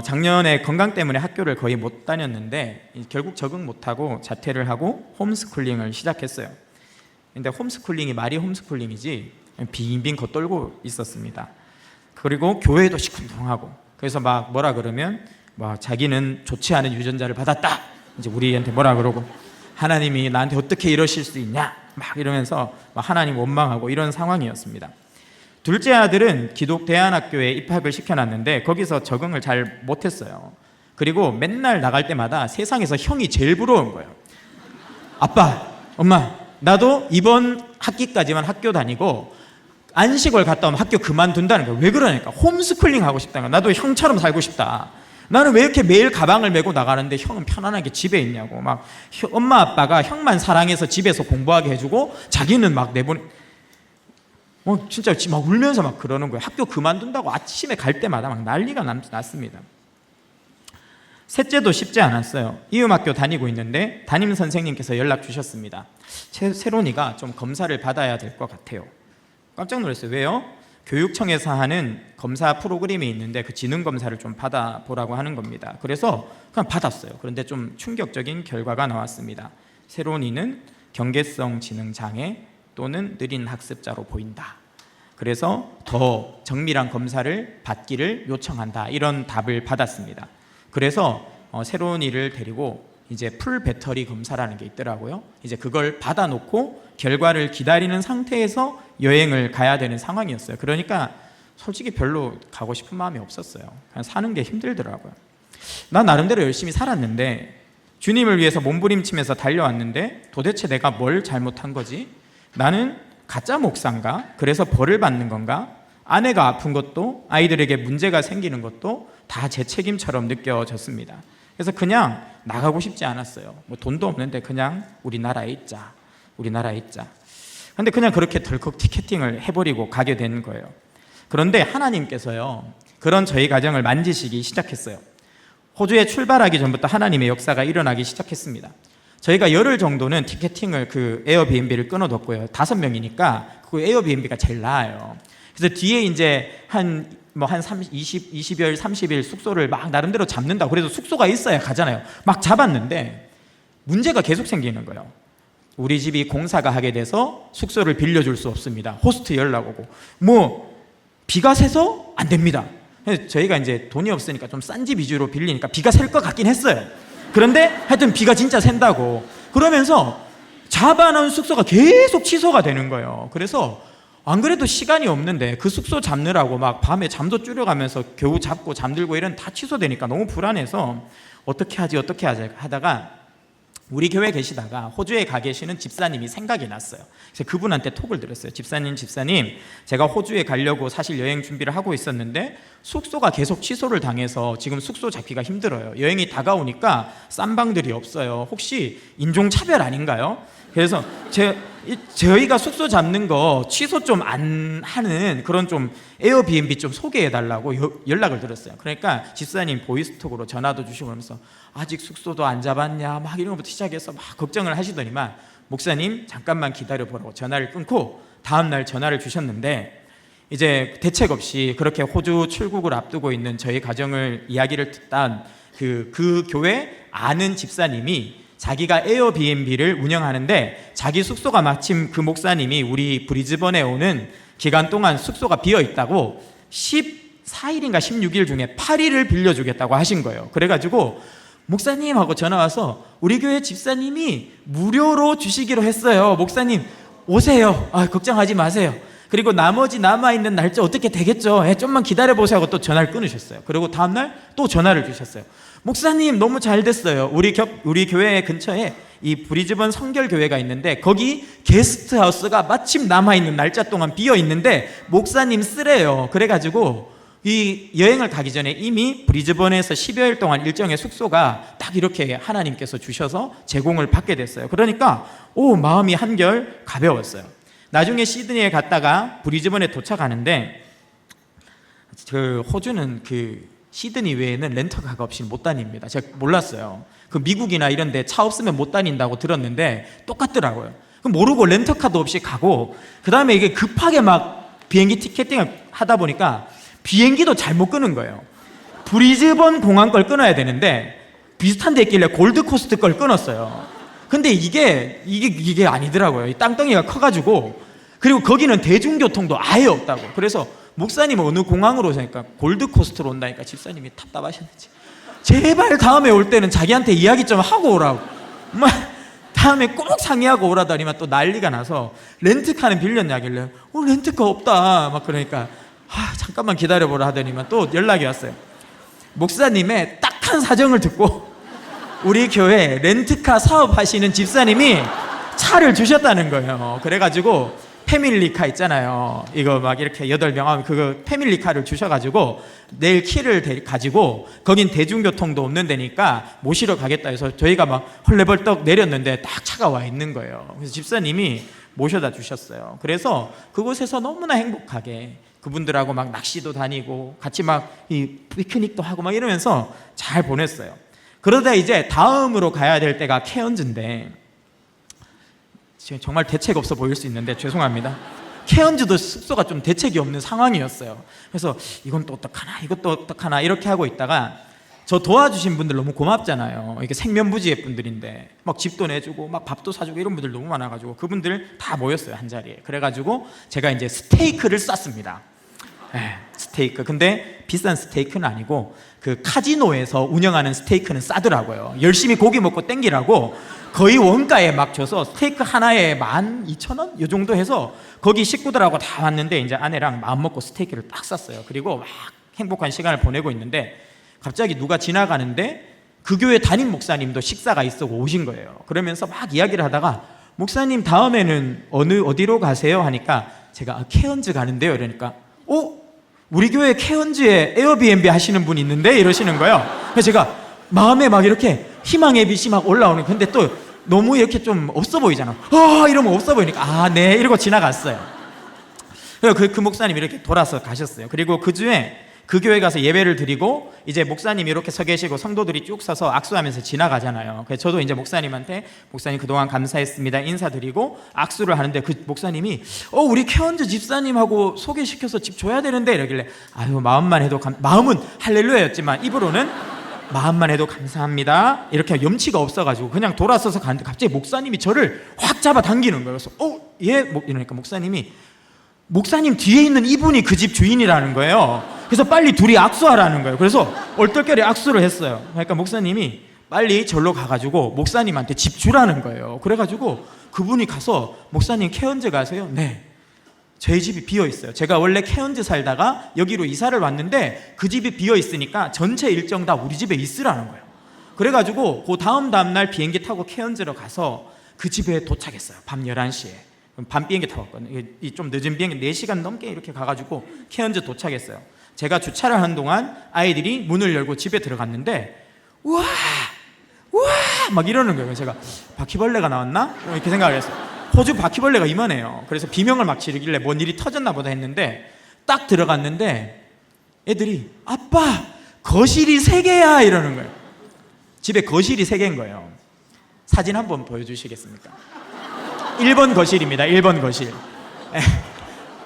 작년에 건강 때문에 학교를 거의 못 다녔는데 결국 적응 못하고 자퇴를 하고 홈스쿨링을 시작했어요. 근데 홈스쿨링이 말이 홈스쿨링이지 빙빙 겉돌고 있었습니다. 그리고 교회도 시큰둥하고, 그래서 막 뭐라 그러면 자기는 좋지 않은 유전자를 받았다, 이제 우리한테 뭐라 그러고, 하나님이 나한테 어떻게 이러실 수 있냐 막 이러면서 막 하나님 원망하고 이런 상황이었습니다. 둘째 아들은 기독 대안학교에 입학을 시켜놨는데 거기서 적응을 잘 못했어요. 그리고 맨날 나갈 때마다 세상에서 형이 제일 부러운 거예요. 아빠, 엄마, 나도 이번 학기까지만 학교 다니고 안식을 갔다 오면 학교 그만둔다는 거예요. 왜 그러니까? 홈스쿨링 하고 싶다는 거예요. 나도 형처럼 살고 싶다. 나는 왜 이렇게 매일 가방을 메고 나가는데 형은 편안하게 집에 있냐고. 막 엄마 아빠가 형만 사랑해서 집에서 공부하게 해주고 자기는 막 진짜 막 울면서 막 그러는 거예요. 학교 그만둔다고 아침에 갈 때마다 막 난리가 났습니다. 셋째도 쉽지 않았어요. 이음학교 다니고 있는데 담임 선생님께서 연락 주셨습니다. 세론이가 좀 검사를 받아야 될 것 같아요. 깜짝 놀랐어요. 왜요? 교육청에서 하는 검사 프로그램이 있는데 그 지능검사를 좀 받아보라고 하는 겁니다. 그래서 그냥 받았어요. 그런데 좀 충격적인 결과가 나왔습니다. 세론이는 경계성 지능장애 또는 느린 학습자로 보인다. 그래서 더 정밀한 검사를 받기를 요청한다. 이런 답을 받았습니다. 그래서 세론이를 데리고 이제 풀 배터리 검사라는 게 있더라고요. 이제 그걸 받아놓고 결과를 기다리는 상태에서 여행을 가야 되는 상황이었어요. 그러니까 솔직히 별로 가고 싶은 마음이 없었어요. 그냥 사는 게 힘들더라고요. 난 나름대로 열심히 살았는데, 주님을 위해서 몸부림치면서 달려왔는데 도대체 내가 뭘 잘못한 거지? 나는 가짜 목사인가? 그래서 벌을 받는 건가? 아내가 아픈 것도, 아이들에게 문제가 생기는 것도 다 제 책임처럼 느껴졌습니다. 그래서 그냥 나가고 싶지 않았어요. 돈도 없는데 그냥 우리나라에 있자. 근데 그냥 그렇게 덜컥 티켓팅을 해버리고 가게 된 거예요. 그런데 하나님께서요, 그런 저희 가정을 만지시기 시작했어요. 호주에 출발하기 전부터 하나님의 역사가 일어나기 시작했습니다. 저희가 열흘 정도는 티켓팅을 그 에어비앤비를 끊어뒀고요. 5명이니까 그 에어비앤비가 제일 나아요. 그래서 뒤에 이제 한 20일, 30일 숙소를 막 나름대로 잡는다. 그래도 숙소가 있어야 가잖아요. 막 잡았는데 문제가 계속 생기는 거예요. 우리 집이 공사가 하게 돼서 숙소를 빌려줄 수 없습니다. 호스트 연락 오고, 비가 새서 안 됩니다. 그래서 저희가 이제 돈이 없으니까 좀 싼 집 위주로 빌리니까 비가 셀 것 같긴 했어요. 그런데 하여튼 비가 진짜 샌다고 그러면서 잡아놓은 숙소가 계속 취소가 되는 거예요. 그래서 안 그래도 시간이 없는데 그 숙소 잡느라고 막 밤에 잠도 줄여가면서 겨우 잡고 잠들고 이런 다 취소되니까 너무 불안해서 어떻게 하지 하다가 우리 교회 계시다가 호주에 가 계시는 집사님이 생각이 났어요. 그래서 그분한테 톡을 드렸어요. 집사님, 제가 호주에 가려고 사실 여행 준비를 하고 있었는데 숙소가 계속 취소를 당해서 지금 숙소 잡기가 힘들어요. 여행이 다가오니까 싼 방들이 없어요. 혹시 인종차별 아닌가요? 그래서 저희가 숙소 잡는 거 취소 좀 안 하는 그런 좀 에어비앤비 좀 소개해 달라고 연락을 드렸어요. 그러니까 집사님 보이스톡으로 전화도 주시고 그러면서 아직 숙소도 안 잡았냐 막 이런 것부터 시작해서 막 걱정을 하시더니만 목사님 잠깐만 기다려 보라고 전화를 끊고 다음날 전화를 주셨는데 이제 대책 없이 그렇게 호주 출국을 앞두고 있는 저희 가정을 이야기를 듣던 그 교회 아는 집사님이 자기가 에어비앤비를 운영하는데 자기 숙소가 마침 그 목사님이 우리 브리즈번에 오는 기간 동안 숙소가 비어 있다고 14일인가 16일 중에 8일을 빌려주겠다고 하신 거예요. 그래가지고 목사님 하고 전화 와서 우리 교회 집사님이 무료로 주시기로 했어요. 목사님 오세요. 걱정하지 마세요. 그리고 나머지 남아있는 날짜 어떻게 되겠죠? 좀만 기다려보세요 하고 또 전화를 끊으셨어요. 그리고 다음날 또 전화를 주셨어요. 목사님 너무 잘 됐어요. 우리 교회 근처에 이 브리즈번 성결교회가 있는데 거기 게스트하우스가 마침 남아있는 날짜 동안 비어있는데 목사님 쓰래요. 그래가지고 이 여행을 가기 전에 이미 브리즈번에서 10여일 동안 일정의 숙소가 딱 이렇게 하나님께서 주셔서 제공을 받게 됐어요. 그러니까 마음이 한결 가벼웠어요. 나중에 시드니에 갔다가 브리즈번에 도착하는데 그 호주는 시드니 외에는 렌터카가 없이 못 다닙니다. 제가 몰랐어요. 미국이나 이런 데 차 없으면 못 다닌다고 들었는데 똑같더라고요. 모르고 렌터카도 없이 가고 그 다음에 이게 급하게 막 비행기 티켓팅을 하다 보니까 비행기도 잘못 끊은 거예요. 브리즈번 공항 걸 끊어야 되는데 비슷한 데 있길래 골드코스트 걸 끊었어요. 근데 이게 아니더라고요. 이 땅덩이가 커가지고 그리고 거기는 대중교통도 아예 없다고. 그래서 목사님 어느 공항으로 오니까 골드코스트로 온다니까 집사님이 답답하셨는지 제발 다음에 올 때는 자기한테 이야기 좀 하고 오라고 다음에 꼭 상의하고 오라더니만 또 난리가 나서 렌트카는 빌렸냐길래 렌트카 없다 막 그러니까 잠깐만 기다려보라 하더니만 또 연락이 왔어요. 목사님의 딱한 사정을 듣고 우리 교회 렌트카 사업하시는 집사님이 차를 주셨다는 거예요. 그래가지고 패밀리카 있잖아요. 이거 막 이렇게 8명 하면 그거 패밀리카를 주셔가지고 내일 키를 가지고 거긴 대중교통도 없는 데니까 모시러 가겠다 해서 저희가 막 헐레벌떡 내렸는데 딱 차가 와 있는 거예요. 그래서 집사님이 모셔다 주셨어요. 그래서 그곳에서 너무나 행복하게 그분들하고 막 낚시도 다니고 같이 막 이 피크닉도 하고 막 이러면서 잘 보냈어요. 그러다 이제 다음으로 가야 될 때가 케언즈인데 지금 정말 대책 없어 보일 수 있는데 죄송합니다. 케언즈도 숙소가 좀 대책이 없는 상황이었어요. 그래서 이건 또 어떡하나 이것도 어떡하나 이렇게 하고 있다가 저 도와주신 분들 너무 고맙잖아요. 이게 생면부지의 분들인데 막 집도 내주고 막 밥도 사주고 이런 분들 너무 많아가지고 그분들 다 모였어요 한 자리에. 그래가지고 제가 이제 스테이크를 쌌습니다. 스테이크. 근데 비싼 스테이크는 아니고 그 카지노에서 운영하는 스테이크는 싸더라고요. 열심히 고기 먹고 땡기라고 거의 원가에 막 줘서 스테이크 하나에 12,000원? 이 정도 해서 거기 식구들하고 다 왔는데 이제 아내랑 마음 먹고 스테이크를 딱 쌌어요. 그리고 막 행복한 시간을 보내고 있는데 갑자기 누가 지나가는데 그 교회 담임 목사님도 식사가 있어 오신 거예요. 그러면서 막 이야기를 하다가 목사님 다음에는 어디로 가세요? 하니까 제가 케언즈 가는데요. 이러니까 우리 교회 케언즈에 에어비앤비 하시는 분이 있는데 이러시는 거예요. 그래서 제가 마음에 막 이렇게 희망의 빛이 막 올라오는 근데 또 너무 이렇게 좀 없어 보이잖아. 이러면 없어 보이니까 네 이러고 지나갔어요. 그래서 그 목사님이 이렇게 돌아서 가셨어요. 그리고 그 주에 그 교회 가서 예배를 드리고 이제 목사님이 이렇게 서 계시고 성도들이 쭉 서서 악수하면서 지나가잖아요. 그래서 저도 이제 목사님한테 목사님 그동안 감사했습니다 인사드리고 악수를 하는데 그 목사님이 우리 케언즈 집사님하고 소개시켜서 집 줘야 되는데 이러길래 마음만 해도 마음은 할렐루야였지만 입으로는 마음만 해도 감사합니다 이렇게 염치가 없어가지고 그냥 돌아서서 가는데 갑자기 목사님이 저를 확 잡아 당기는 거예요. 그래서 이러니까 목사님 뒤에 있는 이분이 그 집 주인이라는 거예요. 그래서 빨리 둘이 악수하라는 거예요. 그래서 얼떨결에 악수를 했어요. 그러니까 목사님이 빨리 절로 가가지고 목사님한테 집 주라는 거예요. 그래가지고 그분이 가서 목사님 케언즈 가세요? 네. 저희 집이 비어 있어요. 제가 원래 케언즈 살다가 여기로 이사를 왔는데 그 집이 비어 있으니까 전체 일정 다 우리 집에 있으라는 거예요. 그래가지고 그 다음 날 비행기 타고 케언즈로 가서 그 집에 도착했어요. 밤 11시에. 밤 비행기 타고 왔거든요. 이 좀 늦은 비행기 4시간 넘게 이렇게 가가지고 케언즈 도착했어요. 제가 주차를 하는 동안 아이들이 문을 열고 집에 들어갔는데 우와 막 이러는 거예요. 제가 바퀴벌레가 나왔나? 이렇게 생각을 했어요. 호주 바퀴벌레가 이만해요. 그래서 비명을 막 지르길래 뭔 일이 터졌나 보다 했는데 딱 들어갔는데 애들이 아빠 거실이 3개야 이러는 거예요. 집에 거실이 3개인 거예요. 사진 한번 보여주시겠습니까? 1번 거실입니다. 1번 거실.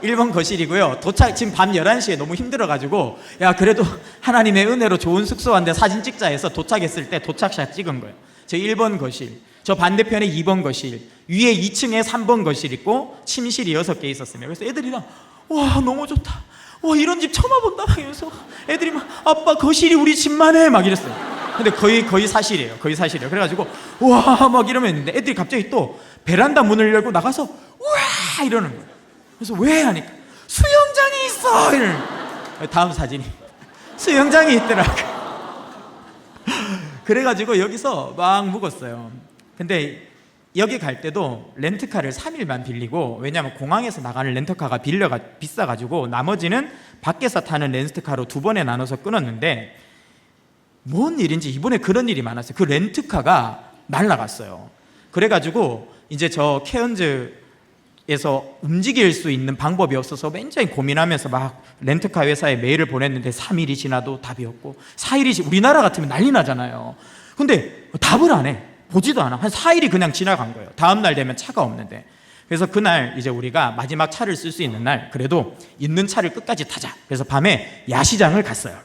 1번 거실이고요. 지금 밤 11시에 너무 힘들어가지고 야 그래도 하나님의 은혜로 좋은 숙소 왔는데 사진 찍자 해서 도착했을 때 도착샷 찍은 거예요. 저 1번 거실, 저 반대편에 2번 거실, 위에 2층에 3번 거실 있고 침실이 6개 있었습니다. 그래서 애들이 와 너무 좋다, 와 이런 집 처음 와본다 막 이러면서 애들이 막 아빠 거실이 우리 집만 해 막 이랬어요. 근데 거의 사실이에요. 거의 사실이에요. 그래가지고 와 막 이러면 있는데 애들이 갑자기 또 베란다 문을 열고 나가서 우와 이러는 거예요. 그래서 왜 하니까 수영장이 있어 이러는 거예요. 다음 사진이 수영장이 있더라고요. 그래가지고 여기서 막 묵었어요. 근데 여기 갈 때도 렌트카를 3일만 빌리고, 왜냐하면 공항에서 나가는 렌트카가 비싸가지고 나머지는 밖에서 타는 렌트카로 2번에 나눠서 끊었는데 뭔 일인지 이번에 그런 일이 많았어요. 그 렌트카가 날라갔어요. 그래가지고 이제 저 케언즈에서 움직일 수 있는 방법이 없어서 굉장히 고민하면서 막 렌트카 회사에 메일을 보냈는데 3일이 지나도 답이 없고 4일이 우리나라 같으면 난리 나잖아요. 근데 답을 안 해. 보지도 않아. 한 4일이 그냥 지나간 거예요. 다음 날 되면 차가 없는데. 그래서 그날 이제 우리가 마지막 차를 쓸 수 있는 날, 그래도 있는 차를 끝까지 타자. 그래서 밤에 야시장을 갔어요.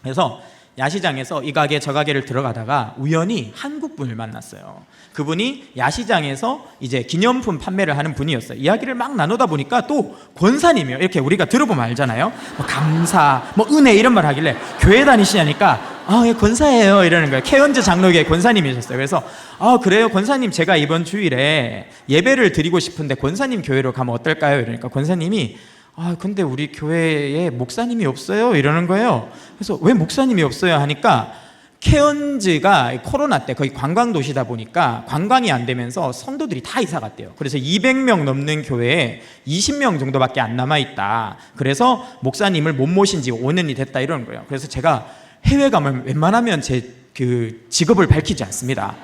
그래서 야시장에서 이 가게 저 가게를 들어가다가 우연히 한국분을 만났어요. 그분이 야시장에서 이제 기념품 판매를 하는 분이었어요. 이야기를 막 나누다 보니까 또 권사님이에요. 이렇게 우리가 들어보면 알잖아요. 뭐 감사, 뭐 은혜 이런 말 하길래 교회 다니시냐니까 예, 권사예요 이러는 거예요. 케언즈 장로교회 권사님이셨어요. 그래서 그래요 권사님, 제가 이번 주일에 예배를 드리고 싶은데 권사님 교회로 가면 어떨까요? 이러니까 권사님이 근데 우리 교회에 목사님이 없어요 이러는 거예요. 그래서 왜 목사님이 없어요 하니까 케언즈가 코로나 때 거의 관광 도시다 보니까 관광이 안 되면서 성도들이 다 이사 갔대요. 그래서 200명 넘는 교회에 20명 정도밖에 안 남아 있다. 그래서 목사님을 못 모신 지 5년이 됐다 이러는 거예요. 그래서 제가 해외 가면 웬만하면 제 그 직업을 밝히지 않습니다.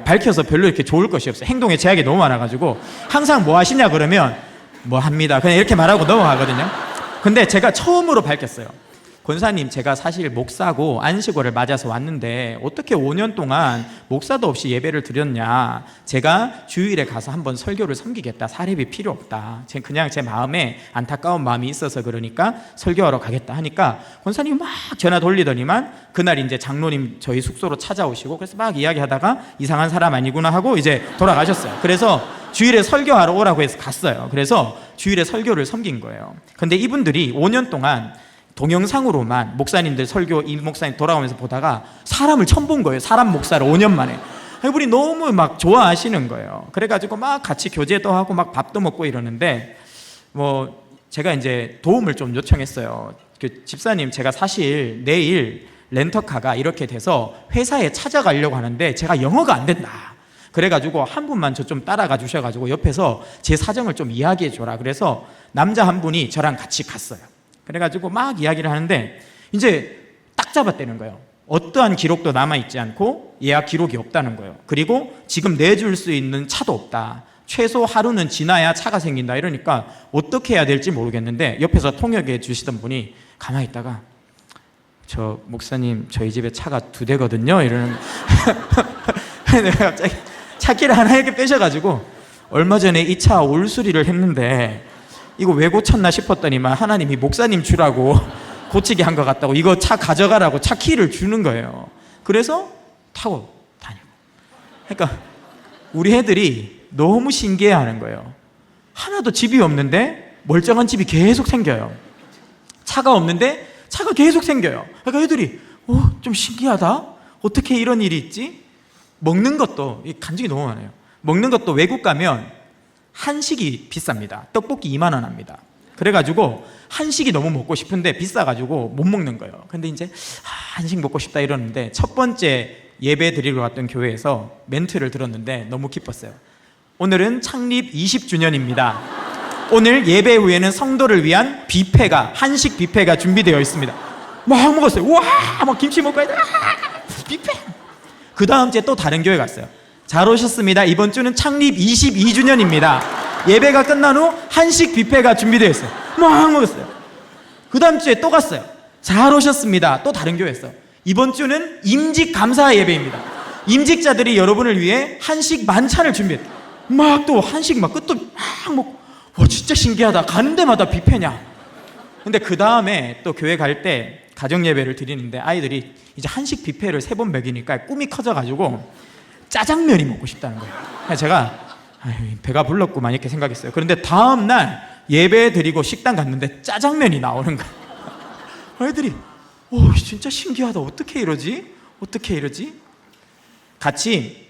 밝혀서 별로 이렇게 좋을 것이 없어요. 행동에 제약이 너무 많아가지고 항상 뭐 하시냐 그러면 뭐 합니다 그냥 이렇게 말하고 넘어가거든요. 근데 제가 처음으로 밝혔어요. 권사님, 제가 사실 목사고 안식월을 맞아서 왔는데 어떻게 5년 동안 목사도 없이 예배를 드렸냐. 제가 주일에 가서 한번 설교를 섬기겠다. 사례비 필요 없다. 그냥 제 마음에 안타까운 마음이 있어서 그러니까 설교하러 가겠다 하니까 권사님이 막 전화 돌리더니만 그날 이제 장로님 저희 숙소로 찾아오시고 그래서 막 이야기하다가 이상한 사람 아니구나 하고 이제 돌아가셨어요. 그래서 주일에 설교하러 오라고 해서 갔어요. 그래서 주일에 설교를 섬긴 거예요. 근데 이분들이 5년 동안 동영상으로만 목사님들 설교, 이 목사님 돌아오면서 보다가 사람을 처음 본 거예요. 사람 목사를 5년 만에. 이분이 너무 막 좋아하시는 거예요. 그래가지고 막 같이 교제도 하고 막 밥도 먹고 이러는데 뭐 제가 이제 도움을 좀 요청했어요. 그 집사님, 제가 사실 내일 렌터카가 이렇게 돼서 회사에 찾아가려고 하는데 제가 영어가 안 된다. 그래가지고 한 분만 저 좀 따라가 주셔가지고 옆에서 제 사정을 좀 이야기해 줘라. 그래서 남자 한 분이 저랑 같이 갔어요. 그래가지고 막 이야기를 하는데 이제 딱 잡았다는 거예요. 어떠한 기록도 남아있지 않고 예약 기록이 없다는 거예요. 그리고 지금 내줄 수 있는 차도 없다. 최소 하루는 지나야 차가 생긴다. 이러니까 어떻게 해야 될지 모르겠는데 옆에서 통역해 주시던 분이 가만히 있다가 저 목사님, 저희 집에 차가 2대거든요 이러는 내가 갑자기 차키를 하나 이렇게 빼셔가지고 얼마 전에 이 차 올 수리를 했는데 이거 왜 고쳤나 싶었더니만 하나님이 목사님 주라고 고치게 한 것 같다고 이거 차 가져가라고 차 키를 주는 거예요. 그래서 타고 다니고. 그러니까 우리 애들이 너무 신기해하는 거예요. 하나도 집이 없는데 멀쩡한 집이 계속 생겨요. 차가 없는데 차가 계속 생겨요. 그러니까 애들이 좀 신기하다. 어떻게 이런 일이 있지? 먹는 것도 간증이 너무 많아요. 먹는 것도 외국 가면 한식이 비쌉니다. 떡볶이 2만 원 합니다. 그래가지고 한식이 너무 먹고 싶은데 비싸가지고 못 먹는 거예요. 근데 이제 한식 먹고 싶다 이러는데 첫 번째 예배 드리러 갔던 교회에서 멘트를 들었는데 너무 기뻤어요. 오늘은 창립 20주년입니다. 오늘 예배 후에는 성도를 위한 뷔페가, 한식 뷔페가 준비되어 있습니다. 막 먹었어요. 우와, 막 김치 먹어야 돼. 뷔페. 그 다음 주에 또 다른 교회 갔어요. 잘 오셨습니다. 이번 주는 창립 22주년입니다. 예배가 끝난 후 한식 뷔페가 준비되어 있어요. 막 먹었어요. 그 다음 주에 또 갔어요. 잘 오셨습니다. 또 다른 교회였어요. 이번 주는 임직 감사 예배입니다. 임직자들이 여러분을 위해 한식 만찬을 준비했대요. 막 또 한식 막 끝도 막 먹고, 와 진짜 신기하다. 가는 데마다 뷔페냐. 근데 그 다음에 또 교회 갈 때 가정 예배를 드리는데 아이들이 이제 한식 뷔페를 3번 먹이니까 꿈이 커져가지고 짜장면이 먹고 싶다는 거예요. 그래서 제가 배가 불렀구만 이렇게 생각했어요. 그런데 다음날 예배 드리고 식당 갔는데 짜장면이 나오는 거예요. 아이들이 진짜 신기하다. 어떻게 이러지? 같이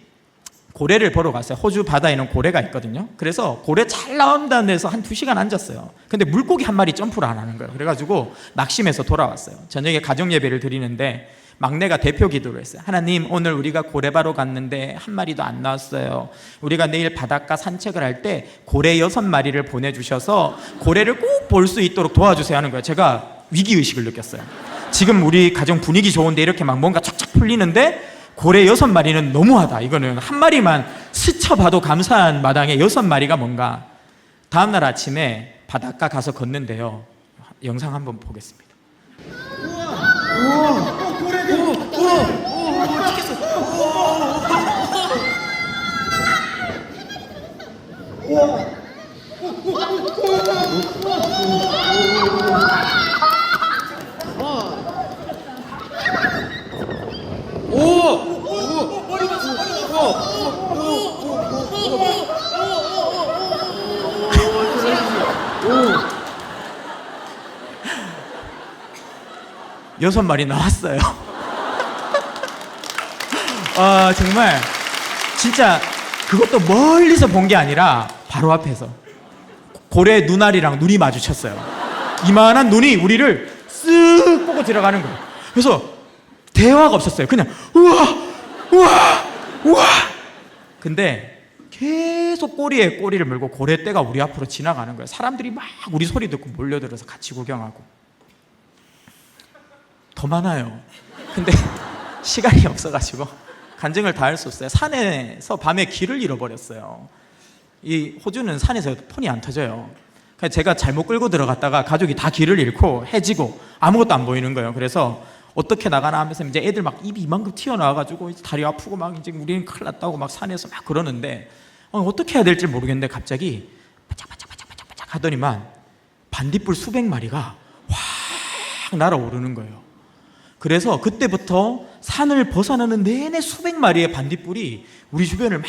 고래를 보러 갔어요. 호주 바다에는 고래가 있거든요. 그래서 고래 잘 나온다는 데서 한 2시간 앉았어요. 근데 물고기 한 마리 점프를 안 하는 거예요. 그래가지고 낙심해서 돌아왔어요. 저녁에 가정 예배를 드리는데 막내가 대표 기도를 했어요. 하나님, 오늘 우리가 고래바로 갔는데 한 마리도 안 나왔어요. 우리가 내일 바닷가 산책을 할 때 고래 6마리를 보내주셔서 고래를 꼭 볼 수 있도록 도와주세요 하는 거예요. 제가 위기의식을 느꼈어요. 지금 우리 가정 분위기 좋은데 이렇게 막 뭔가 착착 풀리는데 고래 6마리는 너무하다. 이거는 한 마리만 스쳐봐도 감사한 마당에 6마리가 뭔가. 다음날 아침에 바닷가 가서 걷는데요. 영상 한번 보겠습니다. 여섯 마리 나왔어요. 정말 진짜 그것도 멀리서 본 게 아니라 바로 앞에서 고래 눈알이랑 눈이 마주쳤어요. 이만한 눈이 우리를 쓱 보고 들어가는 거예요. 그래서 대화가 없었어요. 그냥 우와. 근데 계속 꼬리에 꼬리를 물고 고래떼가 우리 앞으로 지나가는 거예요. 사람들이 막 우리 소리 듣고 몰려들어서 같이 구경하고. 더 많아요. 근데 시간이 없어가지고 간증을 다 할 수 없어요. 산에서 밤에 길을 잃어버렸어요. 이 호주는 산에서 폰이 안 터져요. 그래서 제가 잘못 끌고 들어갔다가 가족이 다 길을 잃고 해지고 아무것도 안 보이는 거예요. 그래서 어떻게 나가나 하면서 이제 애들 막 입이 이만큼 튀어나와가지고 다리 아프고 막 이제 우리는 큰일 났다고 막 산에서 막 그러는데 어떻게 해야 될지 모르겠는데 갑자기 바짝바짝 하더니만 반딧불 수백 마리가 확 날아오르는 거예요. 그래서 그때부터 산을 벗어나는 내내 수백 마리의 반딧불이 우리 주변을 막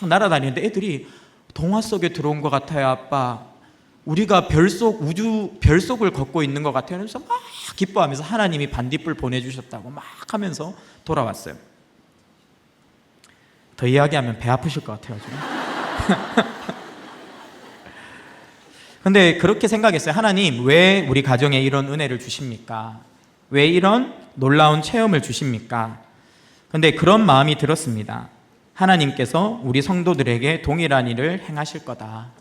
날아다니는데 애들이 동화 속에 들어온 것 같아요, 아빠. 우리가 별속을 걷고 있는 것 같아요. 그래서 막 기뻐하면서 하나님이 반딧불 보내주셨다고 막 하면서 돌아왔어요. 더 이야기하면 배 아프실 것 같아요, 지금. 근데 그렇게 생각했어요. 하나님, 왜 우리 가정에 이런 은혜를 주십니까? 왜 이런 놀라운 체험을 주십니까? 근데 그런 마음이 들었습니다. 하나님께서 우리 성도들에게 동일한 일을 행하실 거다.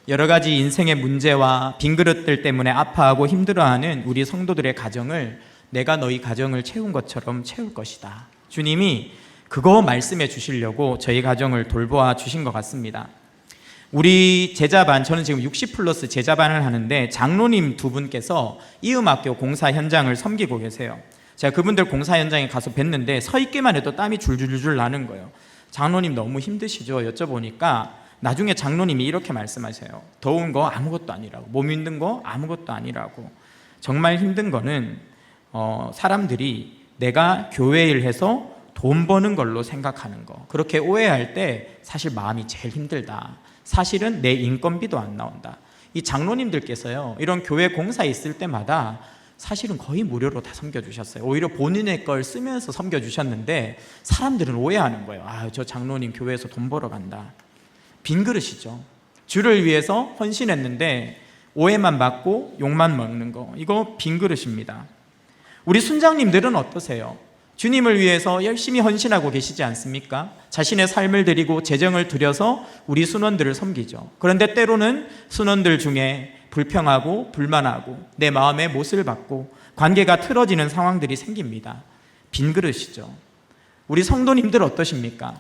여러 가지 인생의 문제와 빈 그릇들 때문에 아파하고 힘들어하는 우리 성도들의 가정을 내가 너희 가정을 채운 것처럼 채울 것이다. 주님이 그거 말씀해 주시려고 저희 가정을 돌보아 주신 것 같습니다. 우리 제자반, 저는 지금 60+ 제자반을 하는데 장로님 2분께서 이음학교 공사 현장을 섬기고 계세요. 제가 그분들 공사 현장에 가서 뵀는데 서 있기만 해도 땀이 줄줄줄 나는 거예요. 장로님 너무 힘드시죠? 여쭤보니까 나중에 장로님이 이렇게 말씀하세요. 더운 거 아무것도 아니라고, 몸 힘든 거 아무것도 아니라고. 정말 힘든 거는 사람들이 내가 교회 일 해서 돈 버는 걸로 생각하는 거, 그렇게 오해할 때 사실 마음이 제일 힘들다. 사실은 내 인건비도 안 나온다. 이 장로님들께서요, 이런 교회 공사 있을 때마다 사실은 거의 무료로 다 섬겨주셨어요. 오히려 본인의 걸 쓰면서 섬겨주셨는데 사람들은 오해하는 거예요. 저 장로님 교회에서 돈 벌어 간다. 빈 그릇이죠. 주를 위해서 헌신했는데 오해만 받고 욕만 먹는 거, 이거 빈 그릇입니다. 우리 순장님들은 어떠세요? 주님을 위해서 열심히 헌신하고 계시지 않습니까? 자신의 삶을 드리고 재정을 들여서 우리 순원들을 섬기죠. 그런데 때로는 순원들 중에 불평하고 불만하고 내 마음에 못을 받고 관계가 틀어지는 상황들이 생깁니다. 빈 그릇이죠. 우리 성도님들 어떠십니까?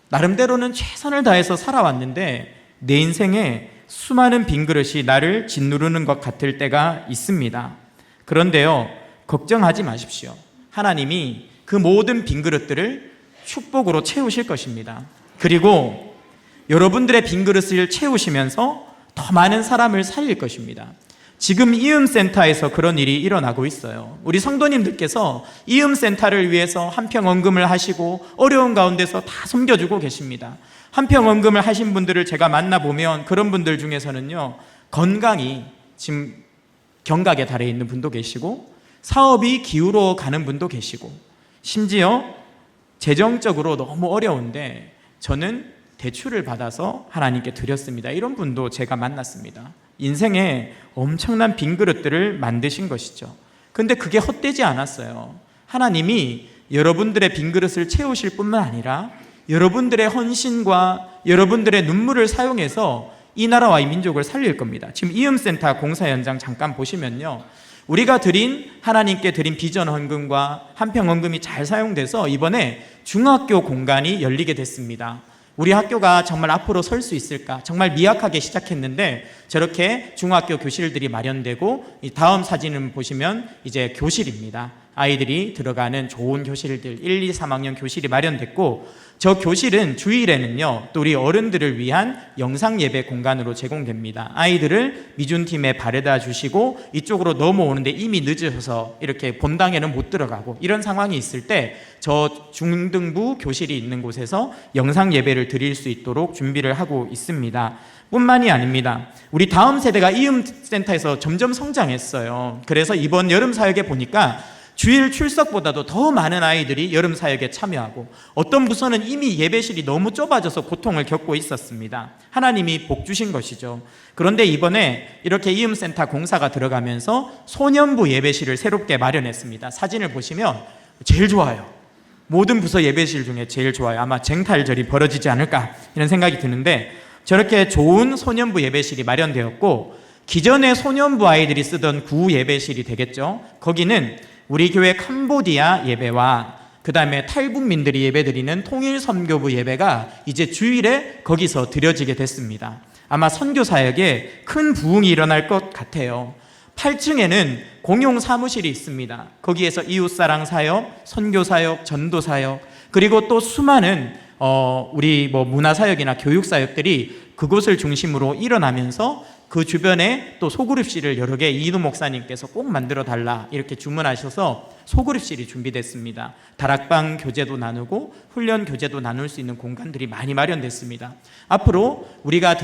나름대로는 최선을 다해서 살아왔는데 내 인생에 수많은 빈 그릇이 나를 짓누르는 것 같을 때가 있습니다. 그런데요, 걱정하지 마십시오. 하나님이 그 모든 빈 그릇들을 축복으로 채우실 것입니다. 그리고 여러분들의 빈 그릇을 채우시면서 더 많은 사람을 살릴 것입니다. 지금 이음센터에서 그런 일이 일어나고 있어요. 우리 성도님들께서 이음센터를 위해서 한평원금을 하시고 어려운 가운데서 다 섬겨주고 계십니다. 한평원금을 하신 분들을 제가 만나보면 그런 분들 중에서는요, 건강이 지금 경각에 달해 있는 분도 계시고 사업이 기울어 가는 분도 계시고 심지어 재정적으로 너무 어려운데 저는 대출을 받아서 하나님께 드렸습니다. 이런 분도 제가 만났습니다. 인생에 엄청난 빈 그릇들을 만드신 것이죠. 근데 그게 헛되지 않았어요. 하나님이 여러분들의 빈 그릇을 채우실 뿐만 아니라 여러분들의 헌신과 여러분들의 눈물을 사용해서 이 나라와 이 민족을 살릴 겁니다. 지금 이음센터 공사 현장 잠깐 보시면요, 우리가 하나님께 드린 비전 헌금과 한평 헌금이 잘 사용돼서 이번에 중학교 공간이 열리게 됐습니다. 우리 학교가 정말 앞으로 설 수 있을까? 정말 미약하게 시작했는데 저렇게 중학교 교실들이 마련되고, 이 다음 사진을 보시면 이제 교실입니다. 아이들이 들어가는 좋은 교실들 1, 2, 3학년 교실이 마련됐고, 저 교실은 주일에는요 또 우리 어른들을 위한 영상 예배 공간으로 제공됩니다. 아이들을 미준팀에 바래다 주시고 이쪽으로 넘어오는데 이미 늦으셔서 이렇게 본당에는 못 들어가고 이런 상황이 있을 때 저 중등부 교실이 있는 곳에서 영상 예배를 드릴 수 있도록 준비를 하고 있습니다. 뿐만이 아닙니다. 우리 다음 세대가 이음센터에서 점점 성장했어요. 그래서 이번 여름 사역에 보니까 주일 출석보다도 더 많은 아이들이 여름 사역에 참여하고, 어떤 부서는 이미 예배실이 너무 좁아져서 고통을 겪고 있었습니다. 하나님이 복 주신 것이죠. 그런데 이번에 이렇게 이음센터 공사가 들어가면서 소년부 예배실을 새롭게 마련했습니다. 사진을 보시면 제일 좋아요. 모든 부서 예배실 중에 제일 좋아요. 아마 쟁탈절이 벌어지지 않을까 이런 생각이 드는데, 저렇게 좋은 소년부 예배실이 마련되었고, 기존의 소년부 아이들이 쓰던 구 예배실이 되겠죠. 거기는 우리 교회 캄보디아 예배와 그 다음에 탈북민들이 예배드리는 통일선교부 예배가 이제 주일에 거기서 드려지게 됐습니다. 아마 선교사역에 큰 부흥이 일어날 것 같아요. 8층에는 공용 사무실이 있습니다. 거기에서 이웃사랑 사역, 선교 사역, 전도 사역, 그리고 또 수많은 우리 문화 사역이나 교육 사역들이 그곳을 중심으로 일어나면서 그 주변에 또 소그룹실을 여러 개 이인우 목사님께서 꼭 만들어 달라 이렇게 주문하셔서 소그룹실이 준비됐습니다. 다락방 교제도 나누고 훈련 교제도 나눌 수 있는 공간들이 많이 마련됐습니다. 앞으로 우리가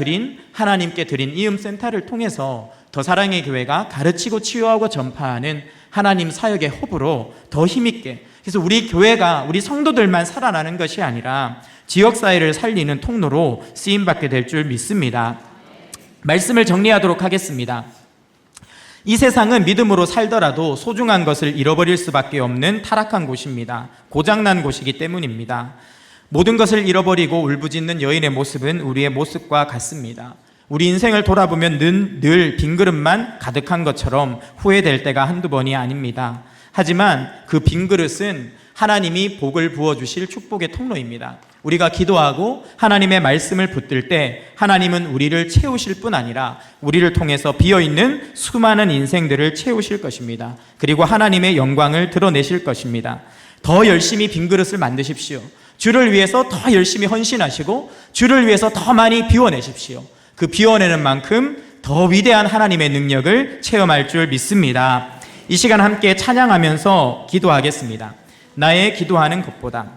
하나님께 드린 이음센터를 통해서 더 사랑의 교회가 가르치고 치유하고 전파하는 하나님 사역의 허브로 더 힘있게, 그래서 우리 교회가 우리 성도들만 살아나는 것이 아니라 지역사회를 살리는 통로로 쓰임받게 될 줄 믿습니다. 말씀을 정리하도록 하겠습니다. 이 세상은 믿음으로 살더라도 소중한 것을 잃어버릴 수밖에 없는 타락한 곳입니다. 고장난 곳이기 때문입니다. 모든 것을 잃어버리고 울부짖는 여인의 모습은 우리의 모습과 같습니다. 우리 인생을 돌아보면 늘 빈그릇만 가득한 것처럼 후회될 때가 한두 번이 아닙니다. 하지만 그 빈그릇은 하나님이 복을 부어주실 축복의 통로입니다. 우리가 기도하고 하나님의 말씀을 붙들 때 하나님은 우리를 채우실 뿐 아니라 우리를 통해서 비어있는 수많은 인생들을 채우실 것입니다. 그리고 하나님의 영광을 드러내실 것입니다. 더 열심히 빈그릇을 만드십시오. 주를 위해서 더 열심히 헌신하시고 주를 위해서 더 많이 비워내십시오. 그 비워내는 만큼 더 위대한 하나님의 능력을 체험할 줄 믿습니다. 이 시간 함께 찬양하면서 기도하겠습니다. 나의 기도하는 것보다.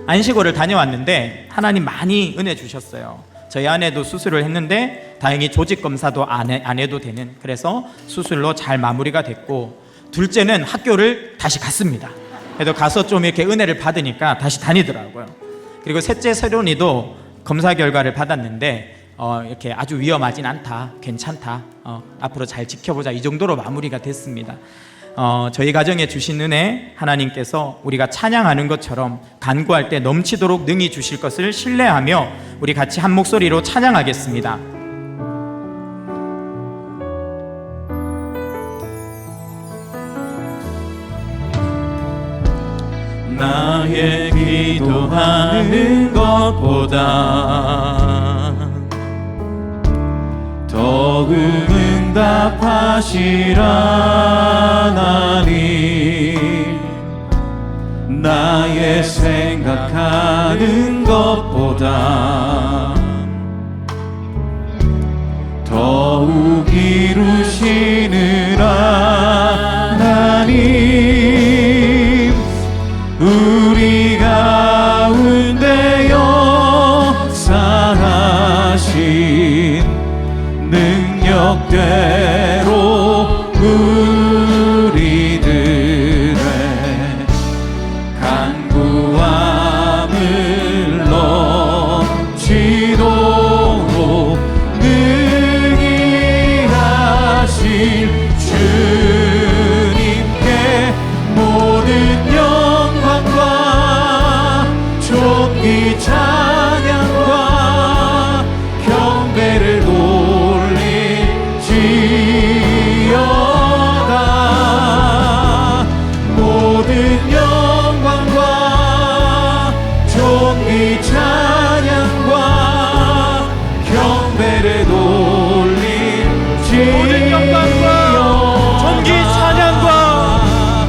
안식월을 다녀왔는데 하나님 많이 은혜 주셨어요. 저희 아내도 수술을 했는데 다행히 조직 검사도 안 해도 되는, 그래서 수술로 잘 마무리가 됐고, 둘째는 학교를 다시 갔습니다. 그래도 가서 좀 이렇게 은혜를 받으니까 다시 다니더라고요. 그리고 셋째 세론이도 검사 결과를 받았는데 이렇게 아주 위험하진 않다, 괜찮다, 앞으로 잘 지켜보자, 이 정도로 마무리가 됐습니다. 저희 가정에 주신 은혜, 하나님께서 우리가 찬양하는 것처럼 간구할 때 넘치도록 능히 주실 것을 신뢰하며 우리 같이 한 목소리로 찬양하겠습니다. 나의 기도하는 것보다 더욱 응답하시라나니 나의 생각하는 것보다 더욱 이루시는 하나님 우리 가운데 역사하신 능력대로 우리들의 간구함을 넘치도록 능히 하실 주님께 모든 영광과 존귀 찬양과 경배를 돌릴지어다. 모든 영광과 존귀 찬양과 경배를 돌릴지어다. 모든 영광과 존귀 찬양과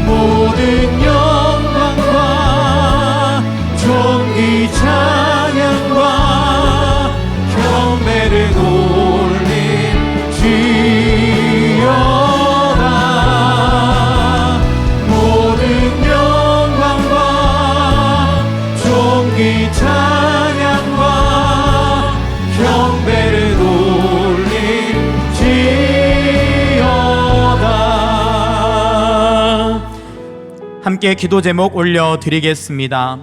모든 영광과 존귀 찬양과 경배를 돌릴지어다. 모든 영광과 존귀 찬양과 경배를 돌릴지어다. 함께 기도 제목 올려드리겠습니다.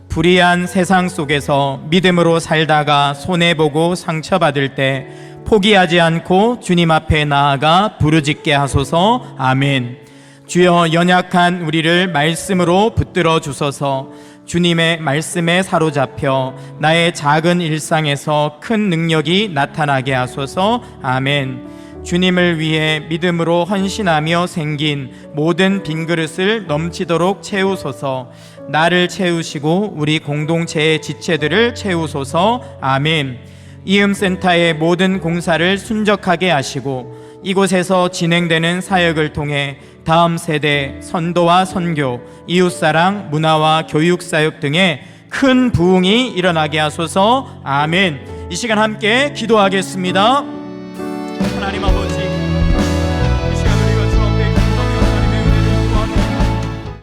불의한 세상 속에서 믿음으로 살다가 손해보고 상처받을 때 포기하지 않고 주님 앞에 나아가 부르짖게 하소서. 아멘. 주여, 연약한 우리를 말씀으로 붙들어 주소서. 주님의 말씀에 사로잡혀 나의 작은 일상에서 큰 능력이 나타나게 하소서. 아멘. 주님을 위해 믿음으로 헌신하며 생긴 모든 빈 그릇을 넘치도록 채우소서. 나를 채우시고 우리 공동체의 지체들을 채우소서. 아멘. 이음센터의 모든 공사를 순적하게 하시고 이곳에서 진행되는 사역을 통해 다음 세대 선도와 선교, 이웃사랑, 문화와 교육사역 등의 큰 부흥이 일어나게 하소서. 아멘. 이 시간 함께 기도하겠습니다.